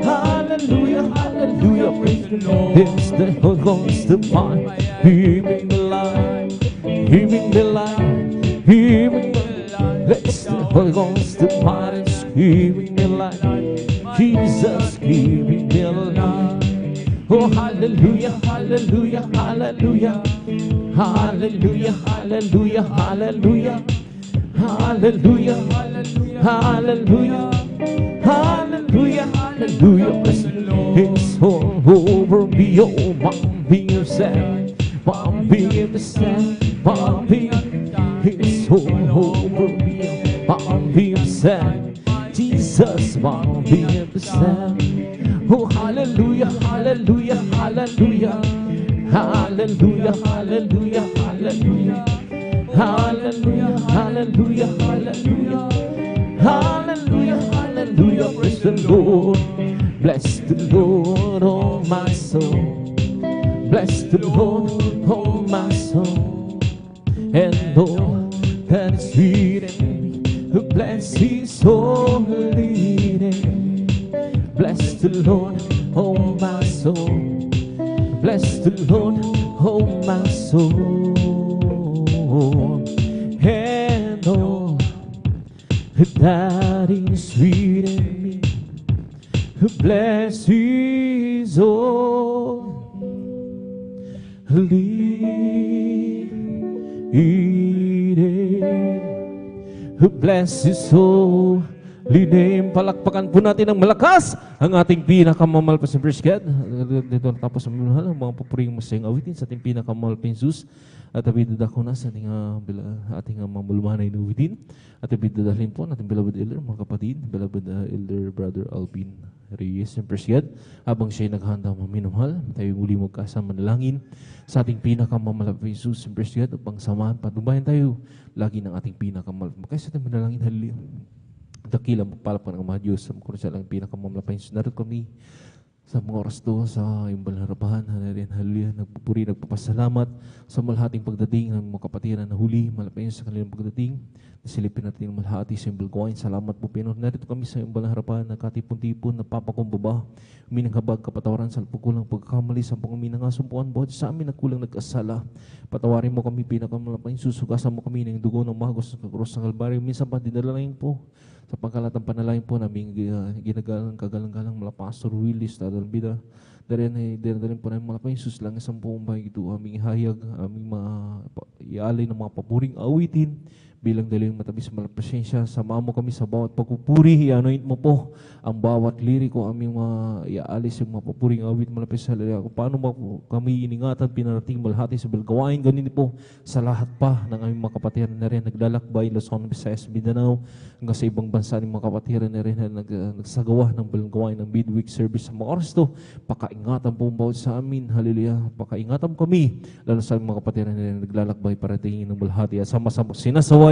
Hallelujah, hallelujah, praise the Lord. It's the Holy Ghost, the fire, healing the light, healing the light, healing the light. It's the Holy Ghost, the fire, healing the light. Jesus, giving the light. Oh, hallelujah, hallelujah, hallelujah. Hallelujah, hallelujah, hallelujah. Hallelujah, hallelujah, hallelujah. Hallelujah, hallelujah. It's all over me, oh, Mom, be yourself. Mom, be yourself. Mom, be. It's all over me, Mom, be yourself. Jesus, Mom, be yourself. Oh, hallelujah, hallelujah, hallelujah. Hallelujah, hallelujah, hallelujah. Hallelujah, hallelujah, hallelujah. Hallelujah, hallelujah, praise the Lord. Bless the Lord, oh my soul. Bless the Lord, oh my soul. And all that is within me, bless His holy name. Bless the Lord, oh my soul. Bless the Lord, oh my soul. And all that is within me, bless His holy name. Bless His holy name. Palakpakan po natin ng malakas ang ating pinakamamahal pa sa brisket. Dito natapos ang mga papuring masayang awitin sa ating pinakamamahal pa Jesus. At abidadako na sa ating mamulumanay na awitin. At abidadalhin po natin beloved elder, mga kapatid, beloved elder brother Alvin Reyes ng brisket. Habang siya'y naghahanda maminumhal, tayo muli magkasama manalangin sa ating pinakamamahal pa Jesus ng brisket upang samahan, patubayan tayo lagi ng ating pinakamamahal. Kaya sa ating manalangin, hallelujah. Dakilang magpalak pa ng mga Diyos sa mga lang pinakamamahal pa Jesus. Narot kami Sa mga oras to, sa iyong balharapan, hallelujah, nagpupuri, nagpapasalamat sa malhating pagdating ng mga kapatiran na huli, malapit sa kanilang pagdating. Nasilipin natin ang malhati sa iyong balguain. Salamat po, Pinoy. Narito kami sa iyong balharapan, nagkatipon-tipon, napapakumbaba, uminang habag, kapatawaran sa pagkulang, pagkakamali, sa panguminang asumpuan, bawat sa amin nagkulang nagkasala. Patawarin mo kami, pinakamalapang, susugasan mo kami ng dugo ng magos ng krus ng Kalbaryo. Minsan pa, dinalain po sa pangkalatang panalangin po namin ginagalang kagalang-galang mula Pastor Willis, Tadal Bida. Darin po namin mga Paisus lang isang buong bahay ito, aming hayag, aming ialay ng mga papuring awitin, bilang daling matabis sa presensya. Sama mo kami sa bawat pagpupuri, i-anoint mo po ang bawat liriko, aming iaalis yung mga papuring awit malapit sa halaya. Kung paano kami iningatan, pinarating malhati sa balgawain, ganun po sa lahat pa ng aming mga kapatiran na rin naglalakbay, Luzon, Visayas, Mindanao, hanggang sa ibang bansa ng mga kapatiran na rin na nagsagawa ng balgawain ng midweek service sa mga oras to. Pakaingatan po bawat sa amin, hallelujah, pakaingatan kami, lalo sa mga kapatiran na rin naglalakbay para tingin ng balhati at sama-sama sinasaway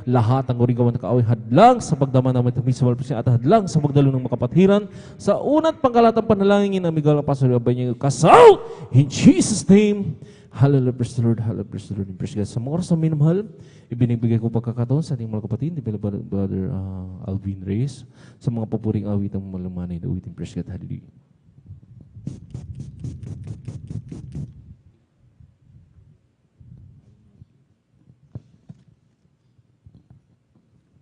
lahat ang uring gawan na kaaway, hadlang sa pagdama namin tumig sa malapit at hadlang sa pagdalo ng makapatiran sa unat pangkalatang panalangin ng amigal na Pastor Abay Kasal in Jesus' name. Hallelujah, praise the Lord, hallelujah, praise the Lord, praise God. Sa mga oras na minamahal, ibinibigay ko pagkakataon sa ating mga kapatid, ni Brother Alvin Reyes, sa mga papuring awit ang malamanay na awitin, praise God, hallelujah.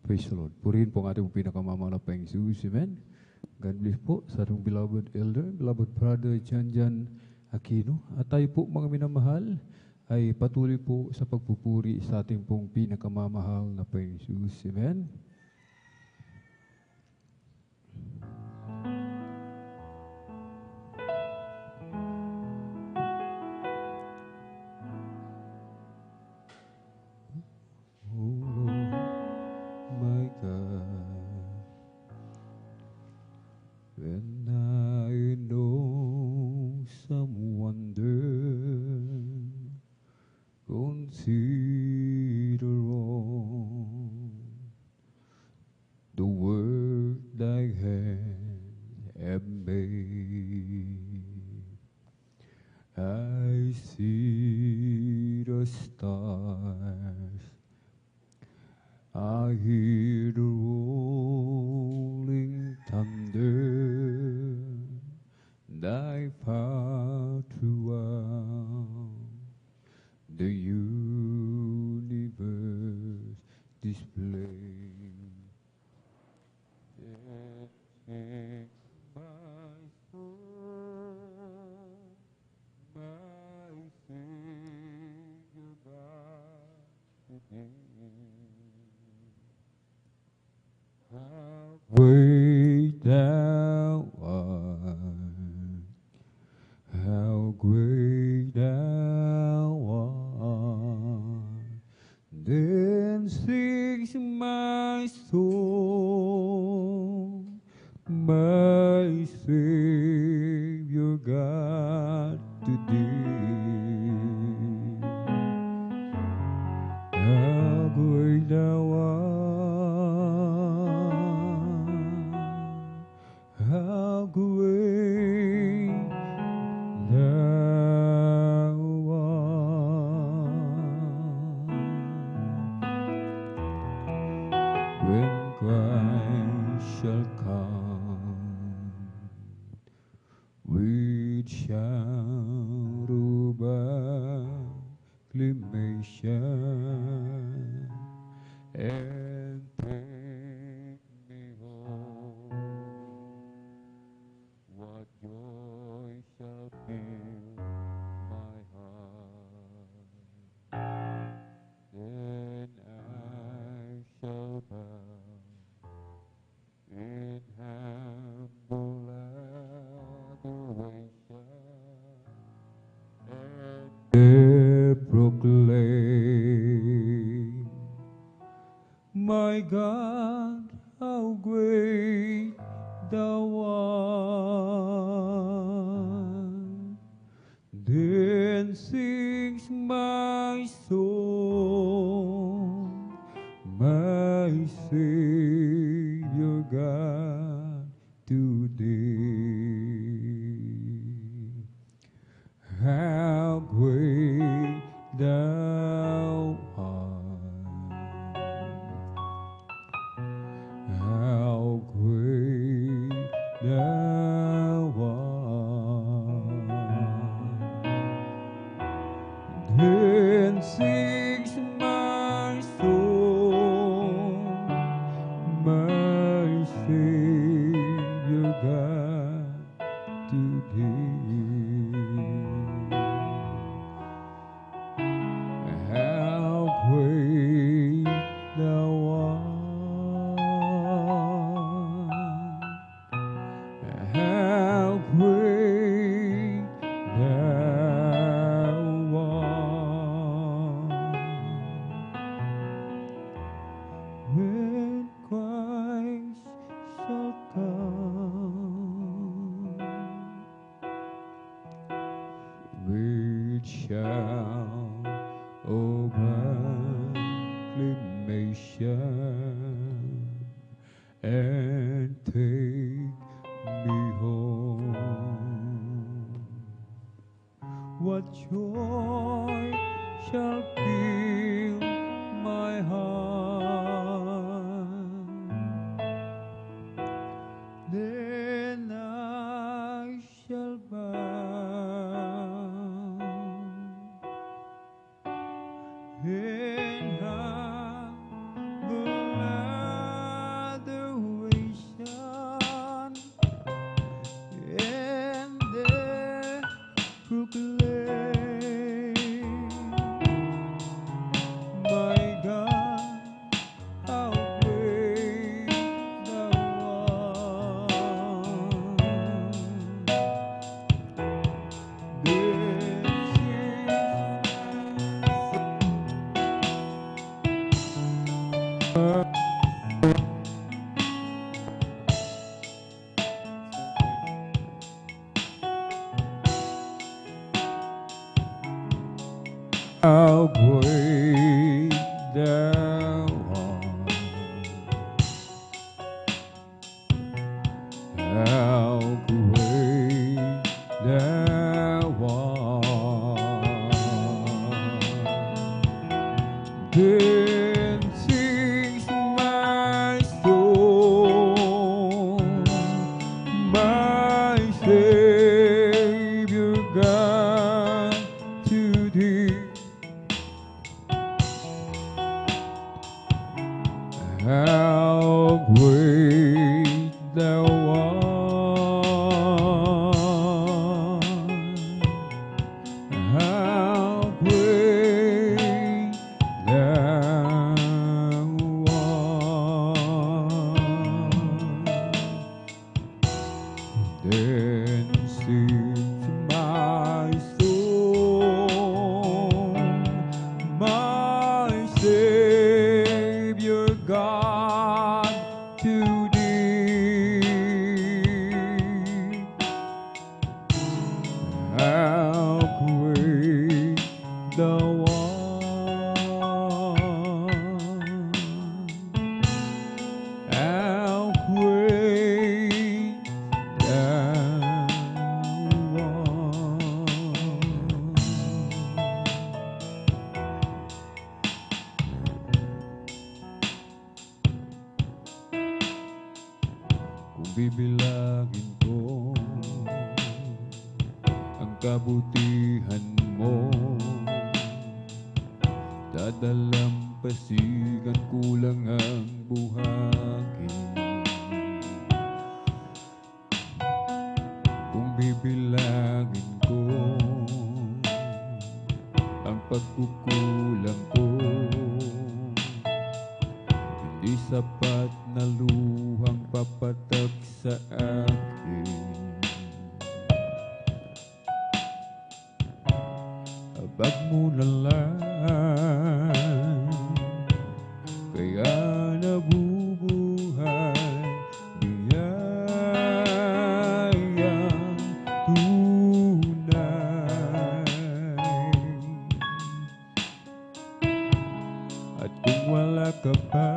Praise the Lord. Purihin po ang ating pinakamamahal na Panginoong Jesus. Amen. God bless po sa ating beloved elder, beloved brother Jan Aquino. At tayo po mga minamahal ay patuloy po sa pagpupuri sa ating pong pinakamamahal na Panginoong Jesus. Amen. When I know some wonder, consider all the work thy hands have made. I see the stars, I hear the rolling thunder, thy power throughout the universe display. My soul, my Savior God, today. How great thou art, how great thou art, then sings my soul, my Savior God today. How great thou art, how great thou art. When Christ shall come with shout of acclamation and take me home, what joy shall fill my heart, then I shall bow in humble adoration and there proclaim, my God, how great thou art. Then sings my soul, my Savior God today. art. How great thou art. Then sings my soul, my Savior God, to Thee. How great Thou art. How great Thou art. When Christ shall come, which shall proclamation and take me home. What joy shall fill my heart? Then I shall bow in humble adoration, and there proclaim, my God, how great Thou art. This how great Thou art. How great Thou art. Then sings my soul, my Savior God, to Thee. How great Thou art. How great Thou art. Then sings my soul, my Savior God, to Thee. How great Thou art. How great Thou art. Kung bibilangin ko ang kabutihan Mo, dadalampasigan kulang ang buhangin. Kung bibilangin ko ang pagkukulang ko, hindi sapat na luhang papatak sa akin. Abag mo na lang, kaya nabubuhay, biyayang tunay. At kung wala ka pa,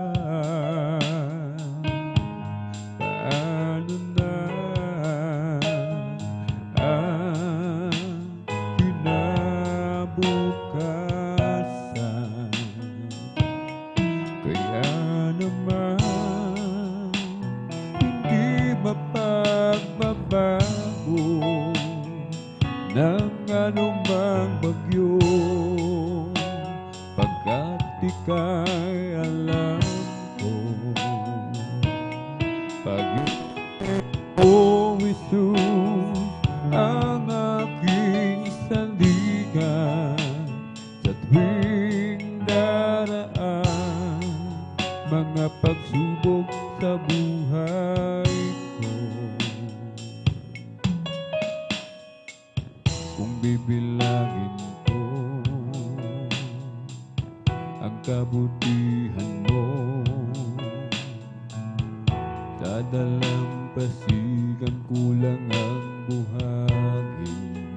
paano na ang kinabukasan? ika'y alam ko. Pag-ibig mo, Jesus, ang aking sandigan. Sa tuwing daraan mga pagsubok sa buhay ko, kung bibilangin ko ang kabutihan mo, sa dalampasigan kulang ang buhangin.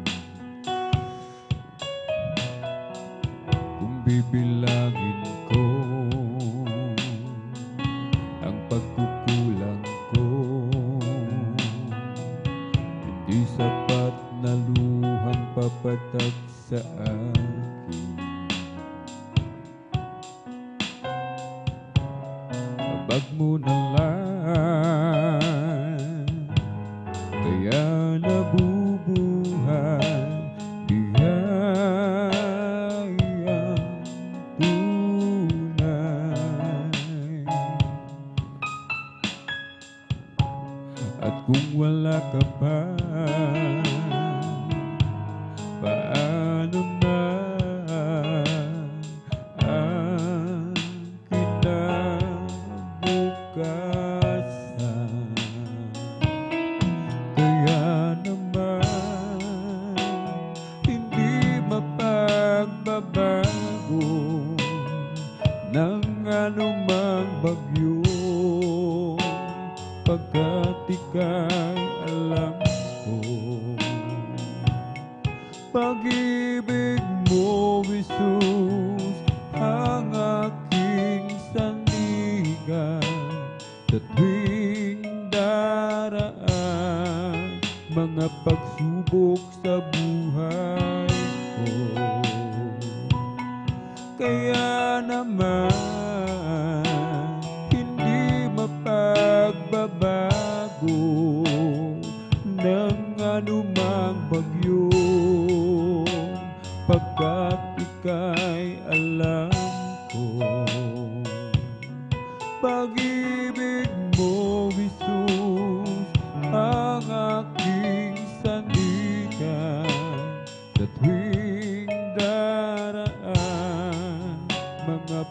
Kung bibilangin ko ang pagkukulang ko, hindi sapat na luhang papatak sa akin. Abag mo na lang, kaya nabubuhay. Biyayang tunay. At kung wala ka pa, paano na ang kinabukasan? Kaya naman hindi mapagbabago ng anumang bagyo, pagkat ika'y alam ko. Pag-ibig mo, Jesus, ang aking sandigan. Sa tuwing daraan mga pagsubok sa buhay ko, kaya naman hindi mapagbabago ng anumang bagyo, pagkat ika'y alam ko. Pag-ibig mo, Jesus, ang aking sandigan. Sa tuwing daraan mga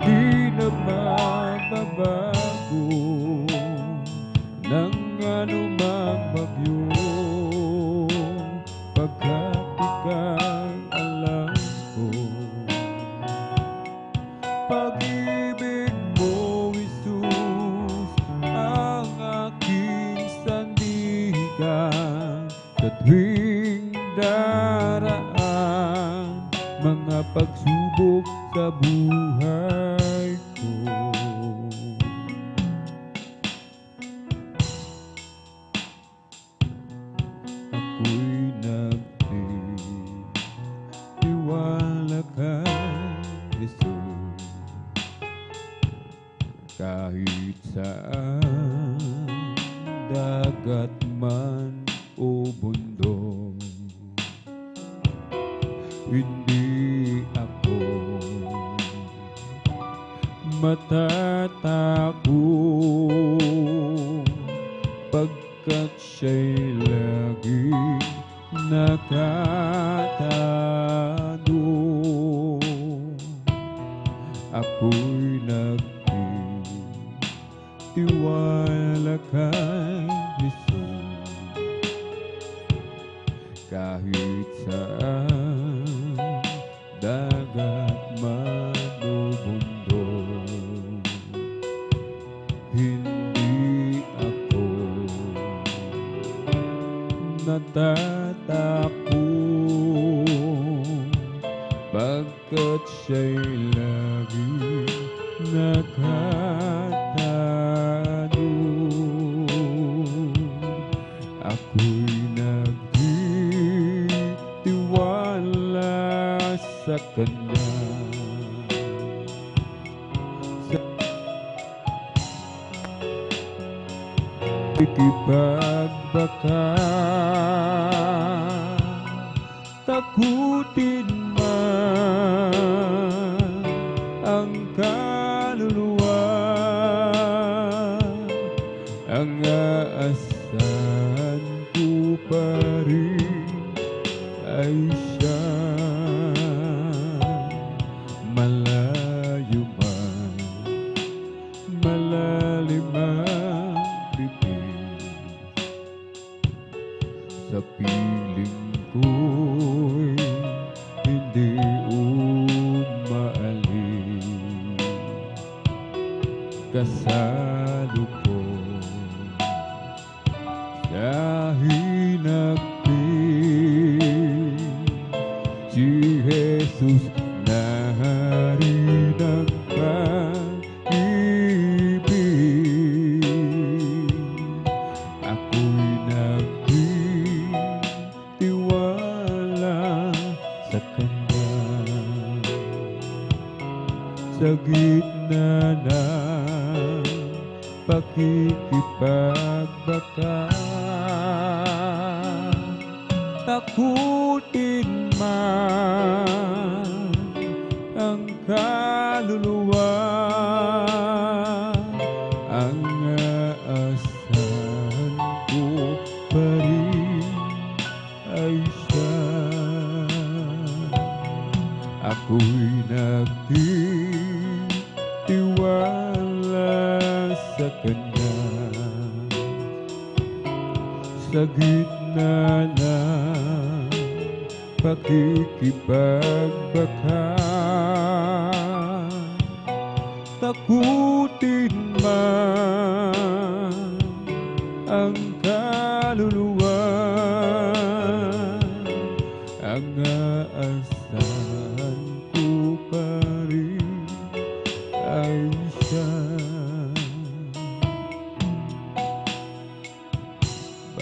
di na magbabago ng anumang bagyo, pagkat ika'y alam ko. Pag-ibig mo, Jesus, ang aking sandigan. Sa tuwing daraan mga pagsubok sa buhay ko, ako'y nagtitiwala kay Jesus. Kahit saan dagat man o bundok, hindi ako matatakot, pagkat siya'y laging nakatago. Ako'y nagtitiwala kay Jesus. Kahit saan dagat man o bundok, hindi ako natatakot, pagkat siya'y laging nakatago. Ako'y nagtitiwala sa Kanya. ikipagbaka. Takutin man ang kaluluwa, ang aasahan ko pa rin ay siya. Malayo man, malalim ang bibig, sa piling ko'y hindi umaalis. Kasalo ko sa hinagpin, si Jesus naharin ang pag-ibig. Ako'y nagtitiwala sa Kanya, sa gitna ng pakikipagbaka. Takutin man ang kaluluwa, ang aasahan ko pa rin ay siya. Ako'y nagtitiwala sa Kanya, sa gitna ng pakikipagbaka. Takutin man ang kaluluwa, ang aasahan ko pa rin ay siya.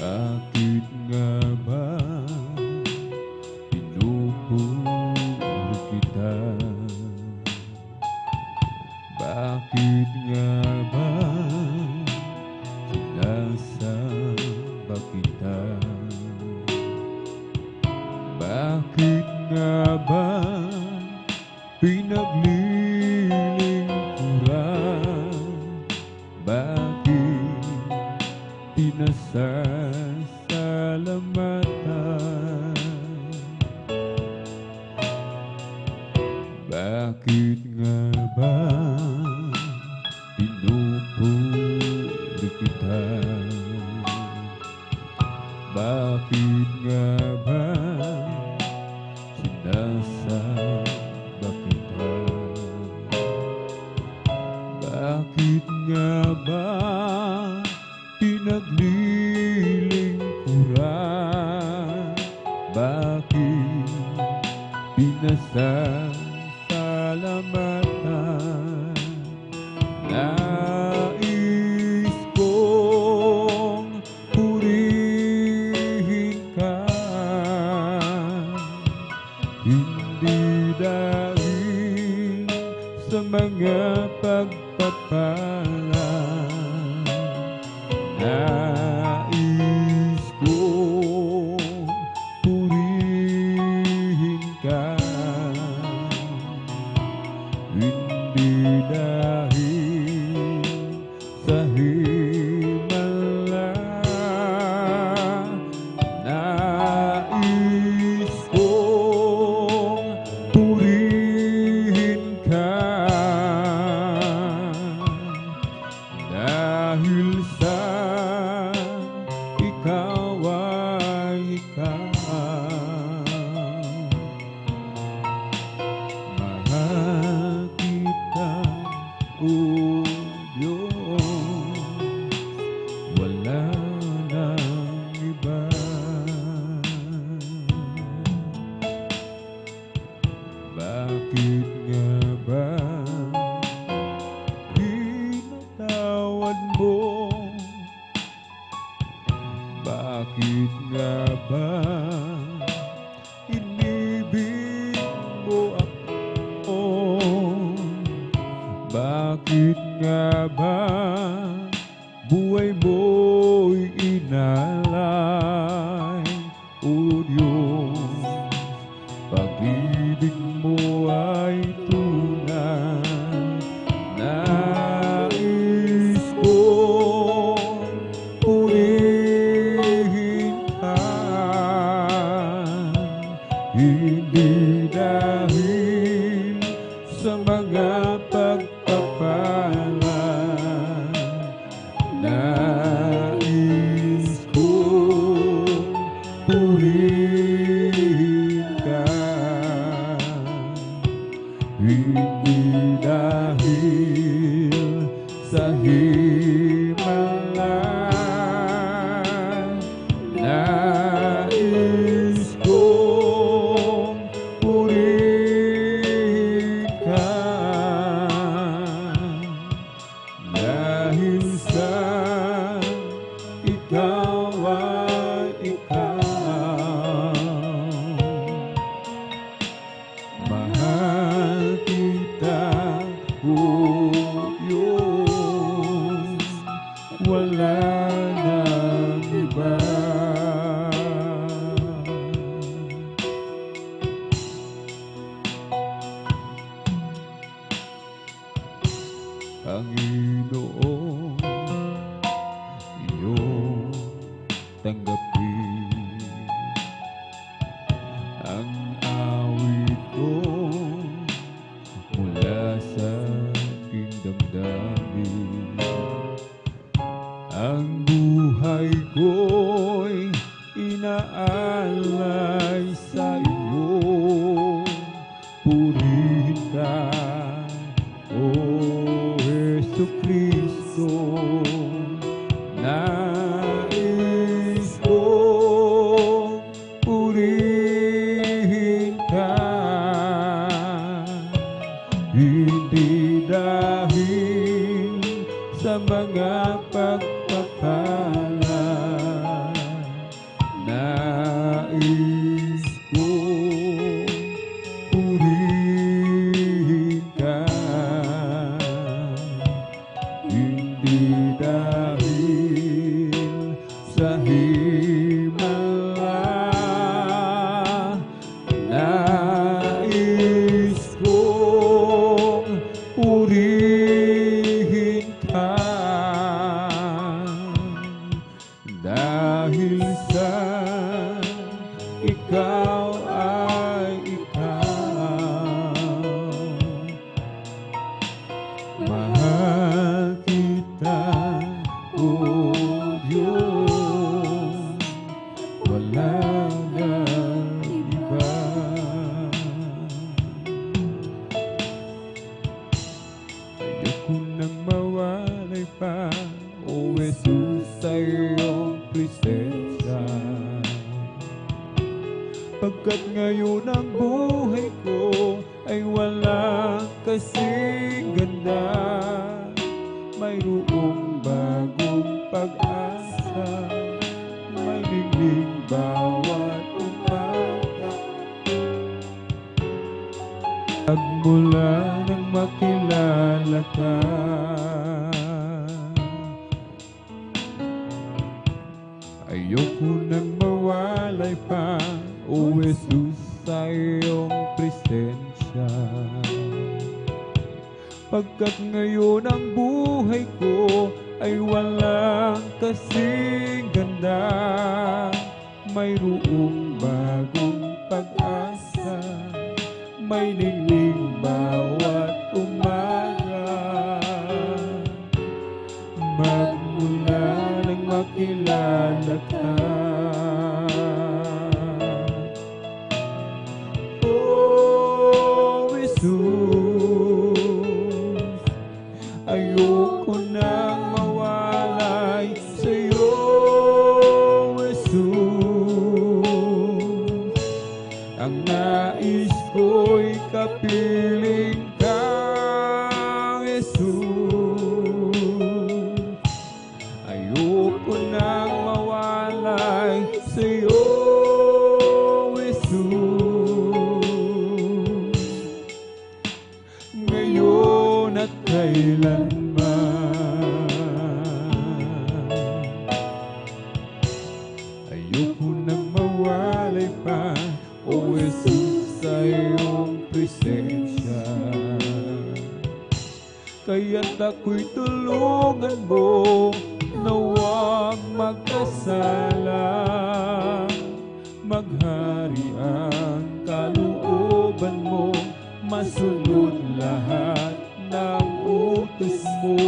Bakit nga ba pinupuri kita? Bakit nga ba sinasamba kita? Bakit nga ba pinaglilingkuran? Bakit pinasasalamatan? Bakit nga ba pinupuri kita? Bakit nga ba sinasamba kita? Bakit nga ba pinaglilingkuran? Bakit pinasasalamatan? Nais kong purihin ka, hindi dahil sa mga pagpapala. Nais kong purihin ka, hindi dahil sa himala. Nais kong purihin ka, dahil sa ikaw ay ikaw. Mahal kita, O Diyos, wala nang iba. Bakit nga ba pinatawad mo? Bakit nga ba inibig mo ako? Bakit nga ba buhay mo'y ko'y inalay, O Diyos, pag-ibig mo ay tunay. Nais kong purihin ka, hindi dahil sa mga pagpapala. Nais kong purihin ka, hindi dahil sa himala. Nais kong purihin ka, dahil sa ikaw ay ikaw. Mahal kita, O Diyos, wala nang iba. Panginoon, iyong tanggapin ang awit ko mula sa aking damdamin. Ang buhay ko'y inaalay sa iyo. Purihin ka, O Jesucristo. Nais kong purihin ka, hindi dahil sa mga pagpapala. Nais kong purihin ka, hindi dahil sa himala. Nais kong purihin ka, dahil sa ikaw ay ikaw. Mahal kita, O Diyos, wala nang iba. Ayoko nang mawalay pa, O Jesus, sa iyong presensya. Pagkat ngayon ang buhay ko ay walang kasing ganda. Mayroong bagong pag-asa, may ningning bawat umaga. Pagmula nang makilala ka, ayoko nang mawalay pa, O Jesus, sa iyong presensya. Pagkat ngayon ang buhay ko ay walang kasing ganda. Mayroong bagong pag-asa, may ningning bawat umaga. Magmula nang makilala ka, O Jesus, ayoko nang mawalay sa'yo, Jesus. Ang nais ko'y kapiling ka, Jesus. Ayoko nang mawalay ayoko nang mawalay pa, O Jesus, sa iyong presensya. Kaya't ako'y tulungan mo na huwag magkasala. Maghari ang kalooban mo, masunod lahat ng utos mo.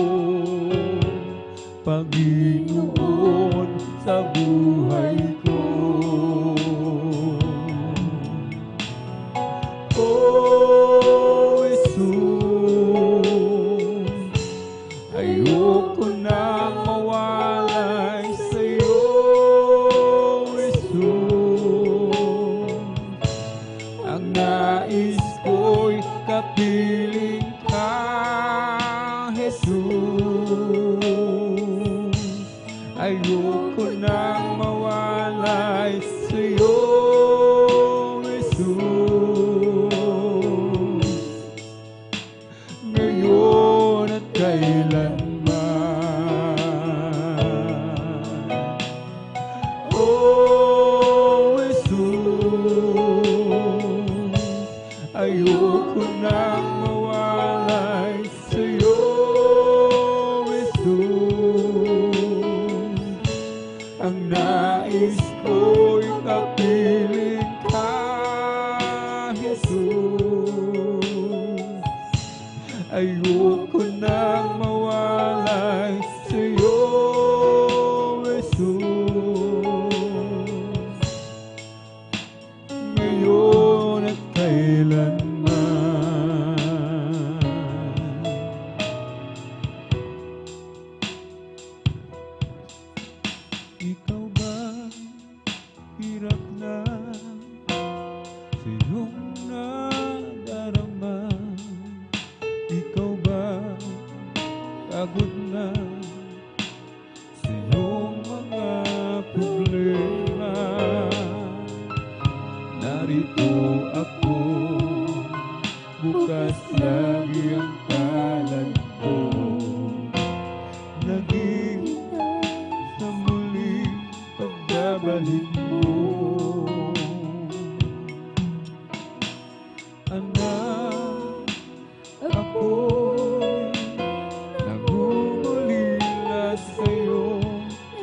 Panginoon sa buhay ko. Oh Jesus, ayoko nang mawalay sa'yo. Jesus, ang nais ko'y kapiling ka. Jesus, ayoko nang mawalay sa'yo. Jesus, ngayon at kailanman. Oh Jesus, ayoko nang mawalay sa'yo. Jesus, ang nais ko'y kapiling ka. Jesus, ayoko nang mawalay sa'yo. Jesus, ngayon at kailanman. Ikaw ba hirap na sa iyong nadarama? Ikaw ba pagod na sa iyong mga problema? Narito ako, bukas lagi ang palad ko. Naging sa muling pagbabalik mo. Anak, ako'y nagugulila sa'yo,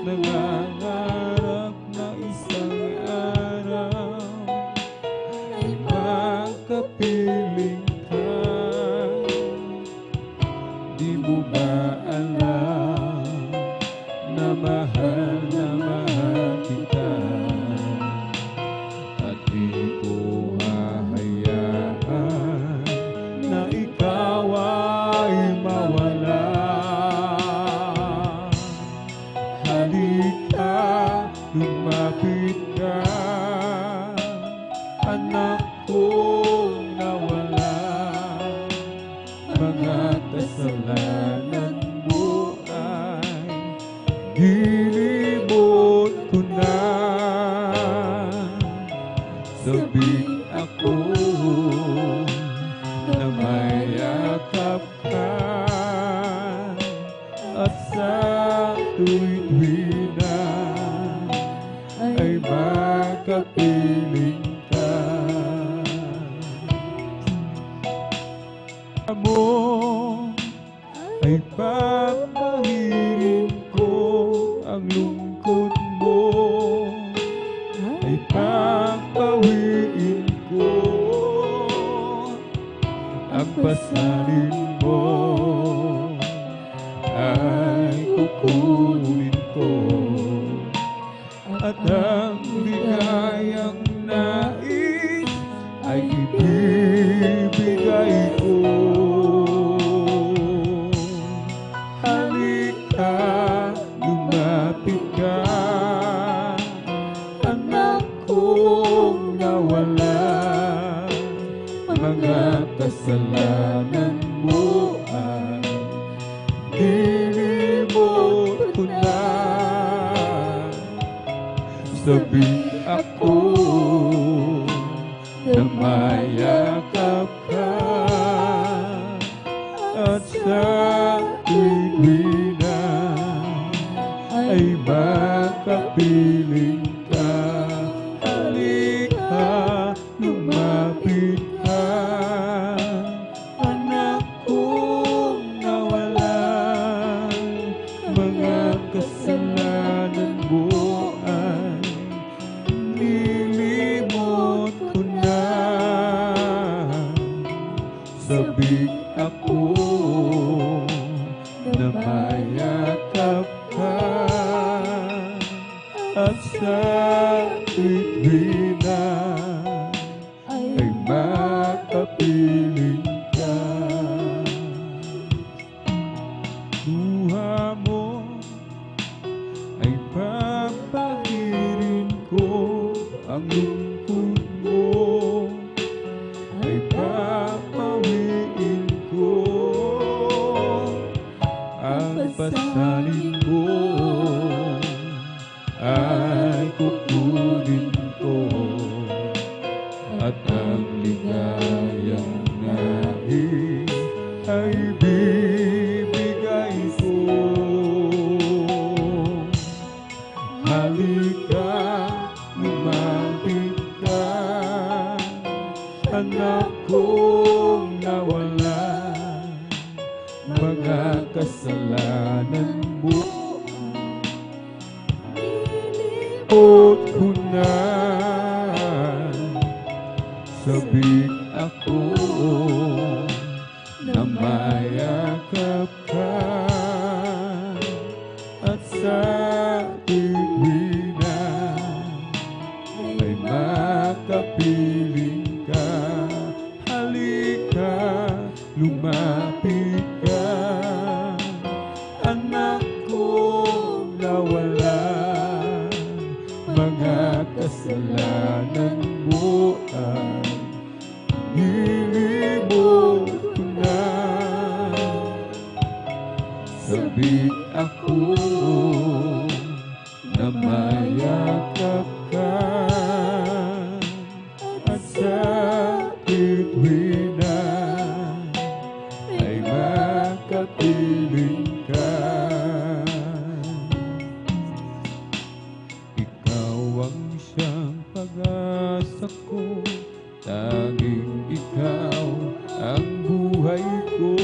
nangangarap na isang araw ay makapiling ka. Di mo ba alam na mahal kita, at di ko hahayaan na ikaw ay mawala. Halika, lumapit ka, anak kong nawala. Mga kasalanan mo ay dinibot ko na. Sabing ako na mayakap ka, at sa tuwid na ay makapiling ka. Mo ay papahirin ko ang lungkot mo, ay papawiin ko ang pasanin mo, ay kukunin ko, at ang ligayang nais ay ibibigay ko. Halika, lumapit ka, anak kong nawala. Mga kasalanan mo ay dinibot ko na. Sabing ako na mayakap ka, at sa tuwid na ay makapiling ka. at sa tuwina ay makapiling ka. Luha mo ay papahirin ko, ang lungkot mo ay papawiin ko, ang pasanin mo ay kukunin ko, at ang ligayang nais ay bibigay ko. Halika, lumapit ka, anak kong nawala, mga kasalanan mo nilipot ko na. Sabik ako na mayakap ka, at sa tuwina ay makapiling ka. Halika, lumapit ka, anak kong nawala, mga kasalanan mo ay nilimot ko na. Sabik ako na mayakap ka, at sa tuwina ay makapiling ka. Ikaw ang siyang pag-asa ko, tanging ikaw ang buhay ko,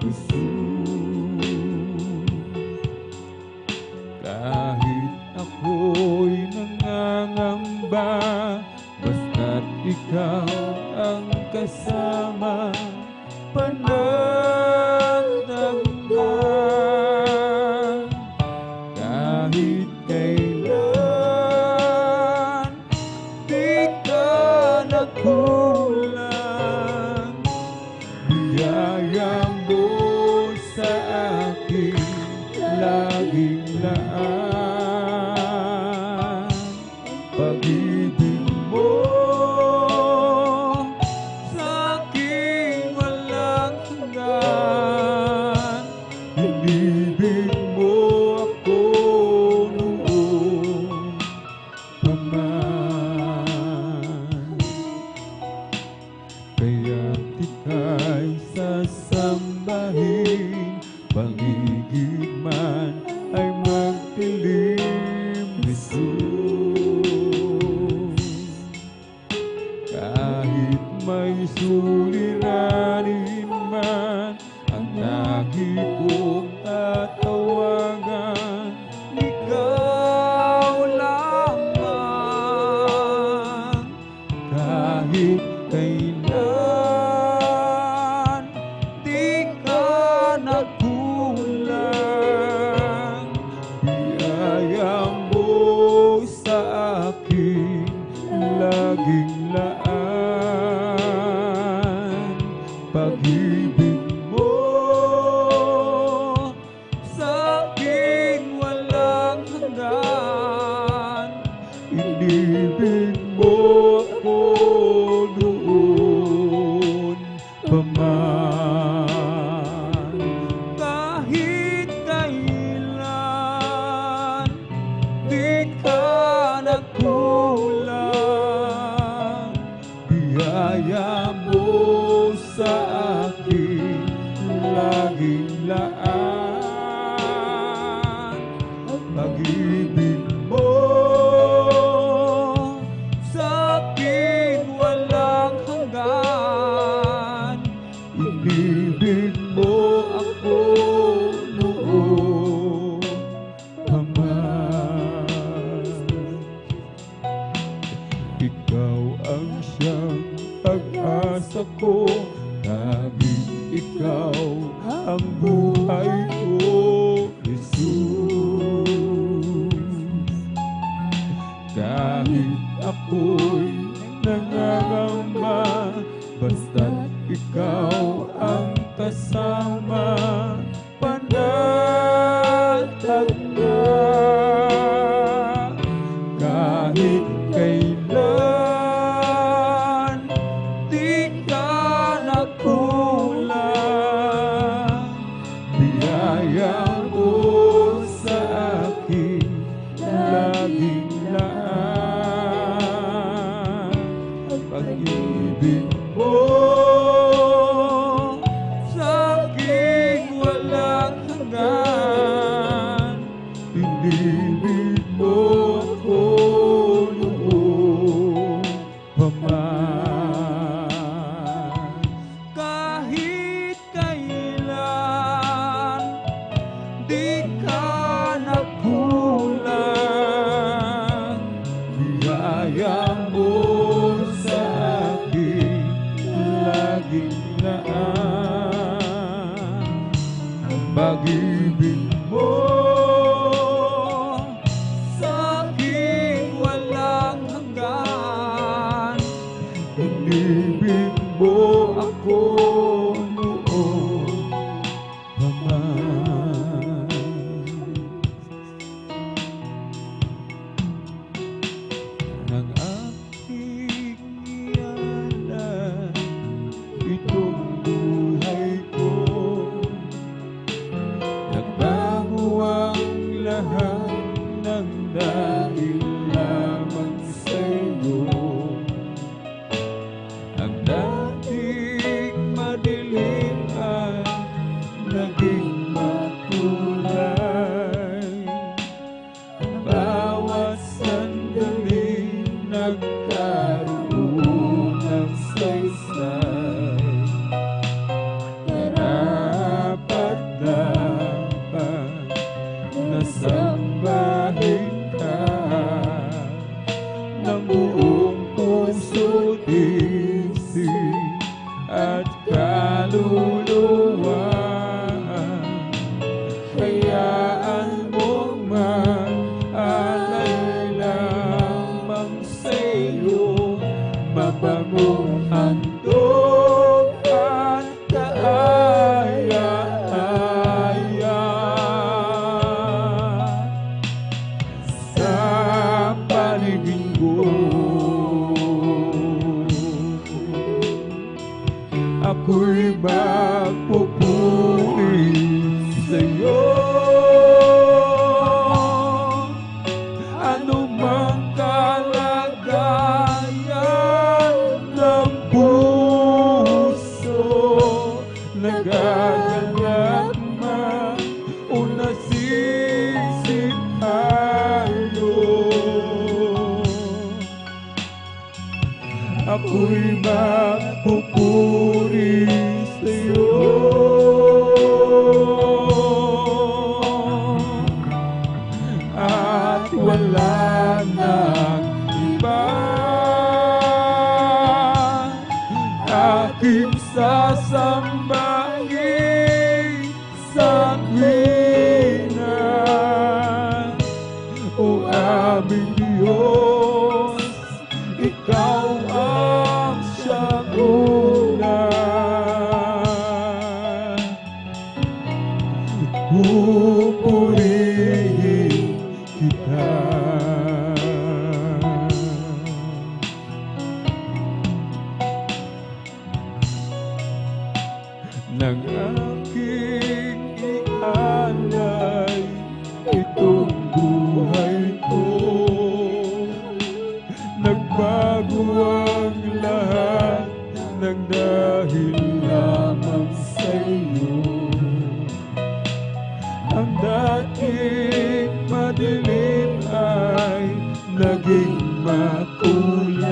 Jesus. Kahit ako'y nangangamba, basta't ikaw ang kasama, panandagdan. Kahit kailan di ka nagkulang, biyaya mo sa akin laging laan. Pag-ibig mo sa akin walang hanggan, inibig mo ako noon pa man. Kaya't ika'y sasambahin, pag-ibig man ay magdilim, Jesus. Kahit may suliranin man ang lagi kong tatawagan, ikaw lamang. Kahit kailan di ka nagkulang, biyaya mo sa akin laging laan. Pag-ibig mo sa akin walang hanggan, inibig mo ako noon pa man. Kahit kailan di ka nagkulang, biyaya mo sa akin laging laan. Pag-ibig mo sa akin walang hanggan, inibig mo ako noon pa man. Ikaw ang siyang pag-asa ko, tanging ikaw ang buhay ko, Jesus. Kahit ako'y nangangamba, basta't ikaw ang kasama, panatag na. Kahit kailan di ka nakulang, biyaya mo sa akin laging laan. Pag-ibig mo sa aking walang hanggan, inibig mo ako noon pa man. Kahit kailan di ka nakulang, biyaya mo sa akin laging laan. Ang pag-ibig mo sa aking walang hanggan, inibig mo ako noon pa man. Nang aking iyalan itong buhay ko, nagbago ang lahat ng dahil lamang sa'yo. Ang dating madilim ay naging makulay. Bawat sandali nagkaroon ng saysay. Karapat-dapat nasambahin ka ng buong puso't isip at kaluluwa. Hayaan mong mag-alay lamang sa'yo, mabangong handog at kaaya-aya. Sa paligid ko, ako'y magpupuri sa'yo. Anumang kalagayan ng puso, nagagalak man o nasisitayo, ako'y magpupuri sa'yo. At wala nang iba aking sasambahin sa tuwina. O aming Diyos, ikaw ang siyang una. Pupurihin kita. Nang aking ialay itong buhay ko, nagbago ang lahat ng dahil lamang sa'yo. Ang dating madilim ay naging makulay.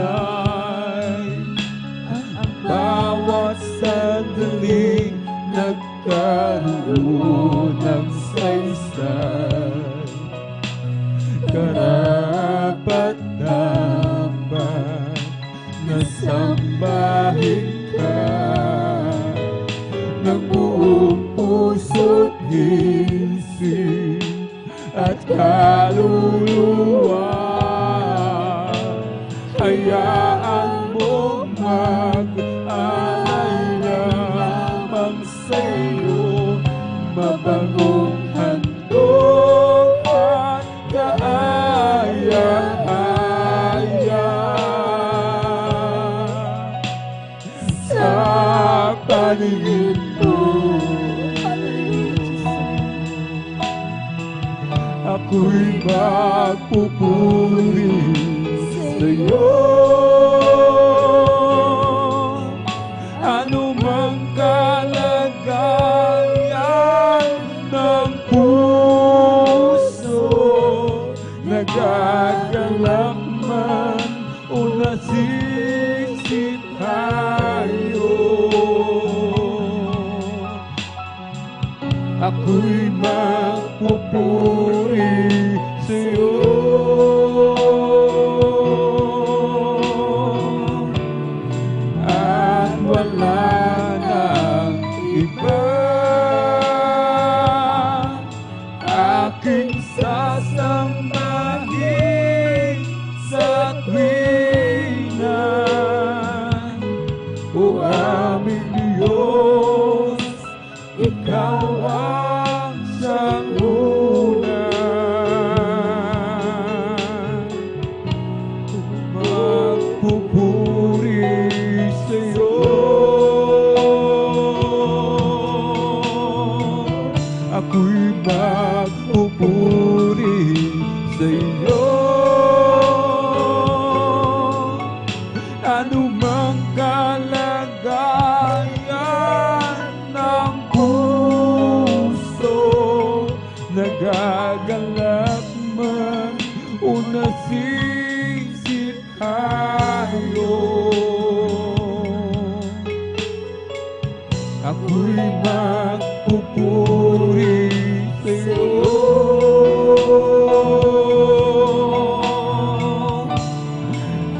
Ang bawat sandali nagkaroon ng saysay. Karapat-dapat nasambahin ka ng buong puso't isip at kaluluwa. paningin ko. Ako'y magpupuri sa'yo. Ano mang kalagayan ng puso, nagagalak man o nasisitayo, ako'y magpupuri sa'yo. At wala nang iba aking sasambahin sa tuwina. O aming Diyos, Ikaw ang siyang una. Magpupuri sa'yo. Ako'y magpupuri sa'yo. Ano mang kalagayan ng puso, nagagalak man o nasisitayo, ako'y magpupuri sa'yo.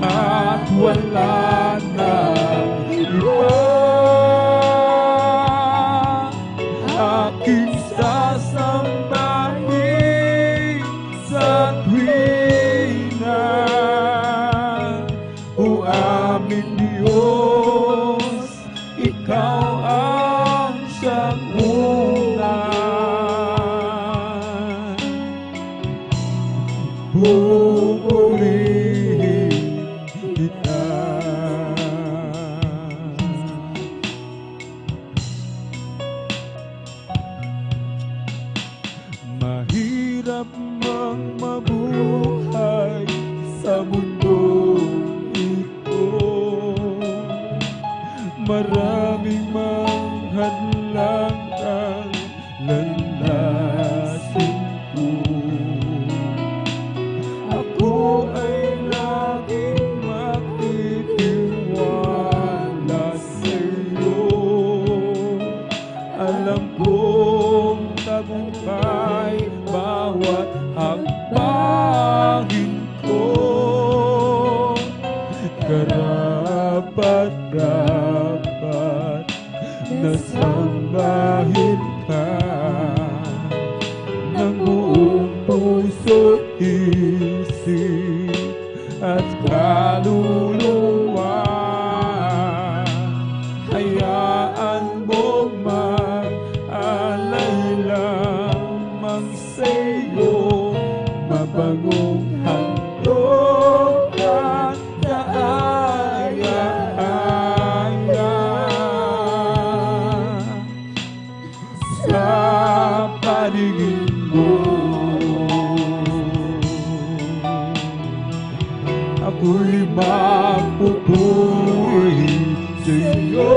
At wala nang iba aking sasambahin sa tuwina. O aming Diyos, Ikaw ang siyang una. Pupurihin kita. Mahirap mang mabuhay sa mundo ito, maraming mang hadlang ang lalasin ko. Ako ay laging makitiwala sa'yo. Alam kong tagumpay bawat hakbangin ko. Karapat-dapat na sambahin ka ng buong puso't isip at kaluluwa. Hayaan mo mag-alay lamang sa'yo, mabagong handog at kaaya-aya. Sa paningin mo, ako'y magpupuri sa'yo.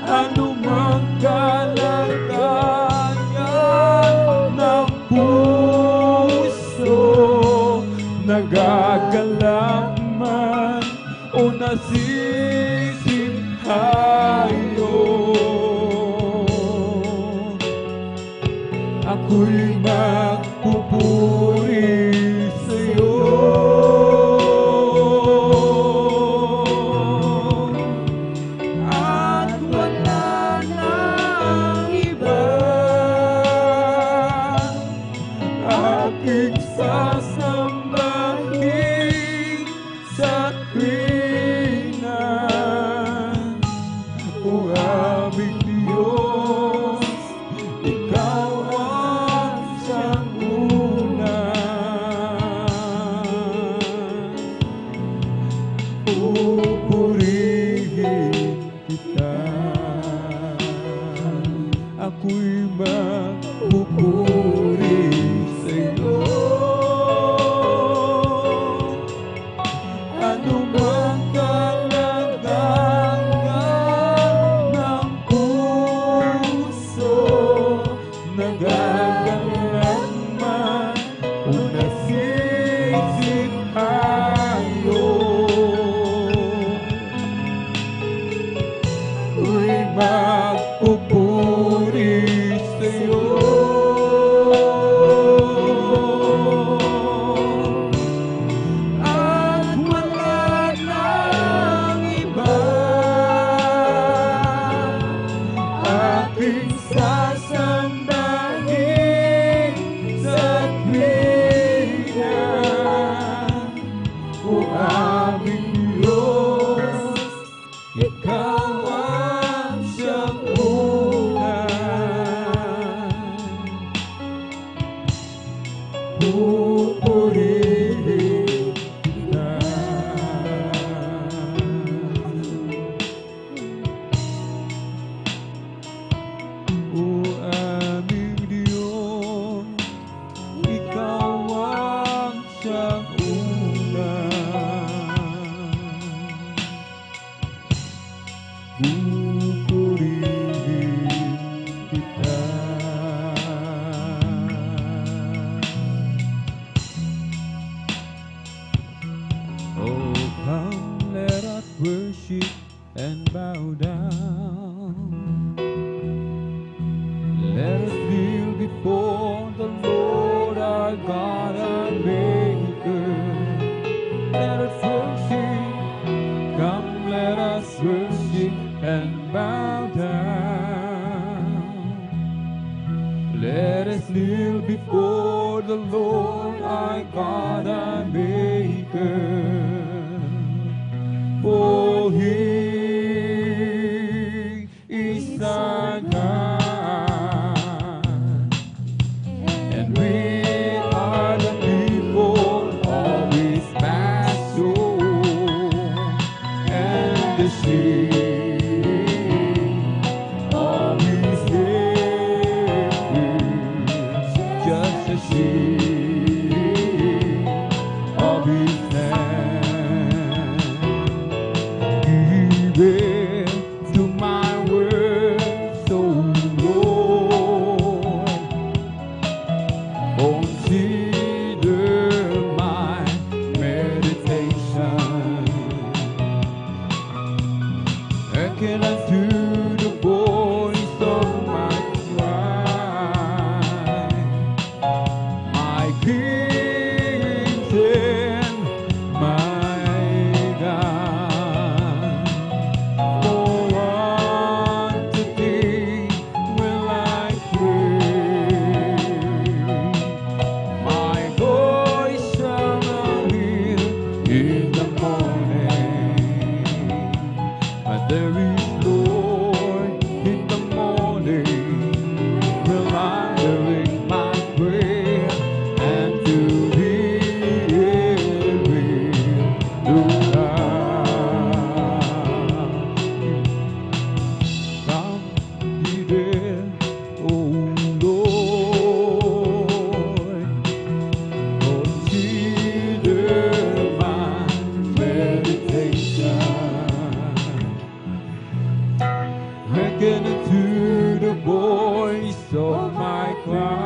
Ano mang kalagayan ng puso, nagagalak man o nasisitayo, ako'y magpupuri sa'yo. At wala nang iba aking sasambahin sa tuwina. O aming Diyos, Ikaw ang siyang una. Pupuri pupurihin kita. O aming Diyos, Ikaw ang siyang una. Pupurihin kita. Oh, come, let us worship and bow down. Let us kneel before the Lord our God and Maker. Let us worship, come, let us worship and bow down. Let us kneel before the Lord our God and Maker. For He is our God, and we are the people of His pasture, and the sheep of His hand, just a sheep of His hand. Give to my words, O Lord. Consider my meditation. Hearken unto the voice of my cry. My King and my God. For unto Thee will I pray. My voice shall not hear in the morning. But there is Lord in the morning. Will I direct my prayer, and to Thee will look up. Come ye there, O Lord, consider my meditation. Hearken unto the voice of my cry.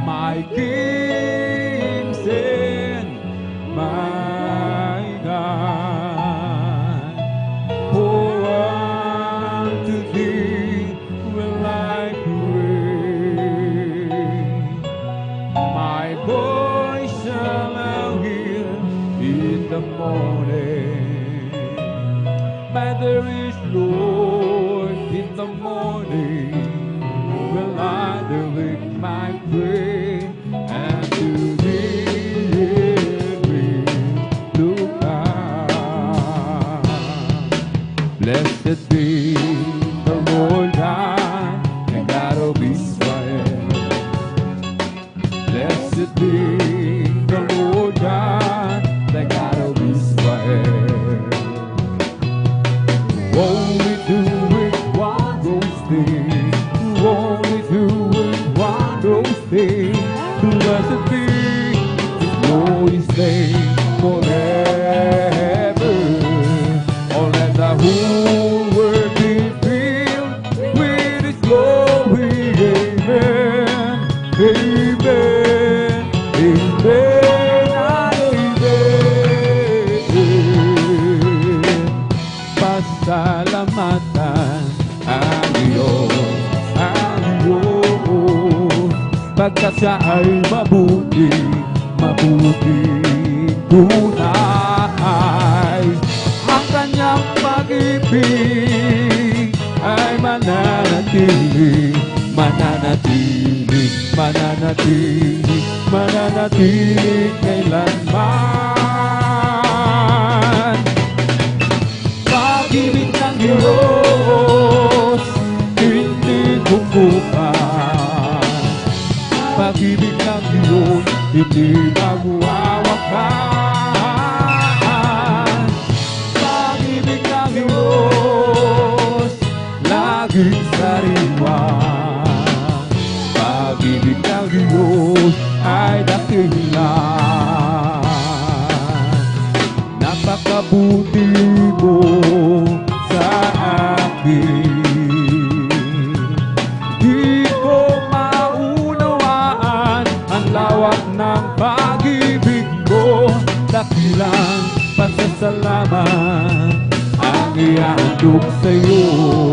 My King and my God. For unto Thee will I pray. My voice shall I hear in the morning. But there is Lord in the morning. Will I direct my prayer, and to Thee will look up. Blessed be the Lord God, the God of Israel. Blessed be the Lord God, the God of Israel. Only doing wondrous things, only doing wondrous things. Blessed be His glorious name forever. Oh, let the whole world be filled with His glory. Amen. Amen. Amen. Amen. Pasalamatan ang Diyos, pagkat siya ay mabuti, mabuti tunay. Ang kanyang pag-ibig ay mananatili, mananatili, mananatili, mananatili kailanman. Pag-ibig ng Diyos hindi bubukas, ihahandog sa'yo.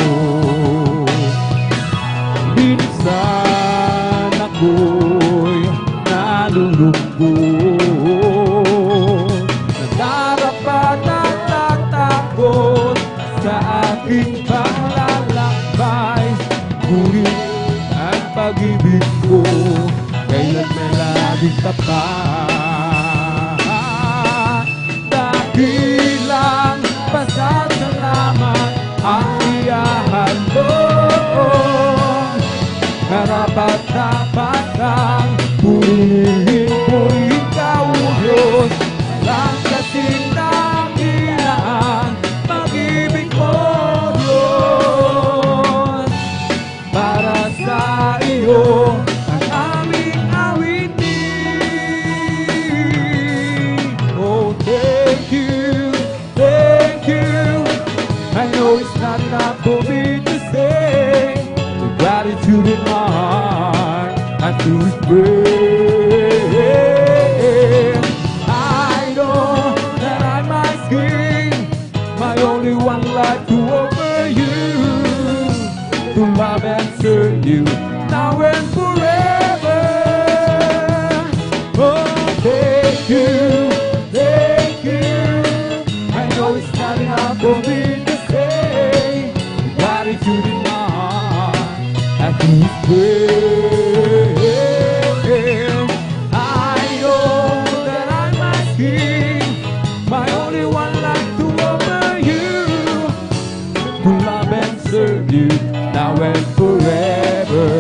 Minsan ako'y nalulungkot, nandarapa ng takot sa aking paglalakbay. Ngunit ang pag-ibig ko kailan may laging tapat. Dakilang pasasalamat ang ihahandog, karapat-dapat ang purihin ka, O Diyos. Walang kasing dakilaan pag-ibig mo, Diyos. Para sa iyo ang aming awitin. Oh, thank you, thank you. I know it's not enough for me to say, with gratitude in my heart, I feel His praise. I know that I might sing my only one life to offer you, to love and serve you now and forever. Oh, thank you, thank you. I know it's not enough for me to say, with gratitude in my heart, I feel His praise. I know that I might sing my only one life to offer you, to love and serve you now and forever.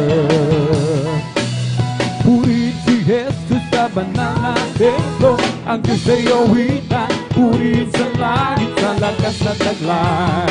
Purihin si Jesus sa banal na templo, ang Diyos ay awitan, purihin sa langit sa lakas na taglay.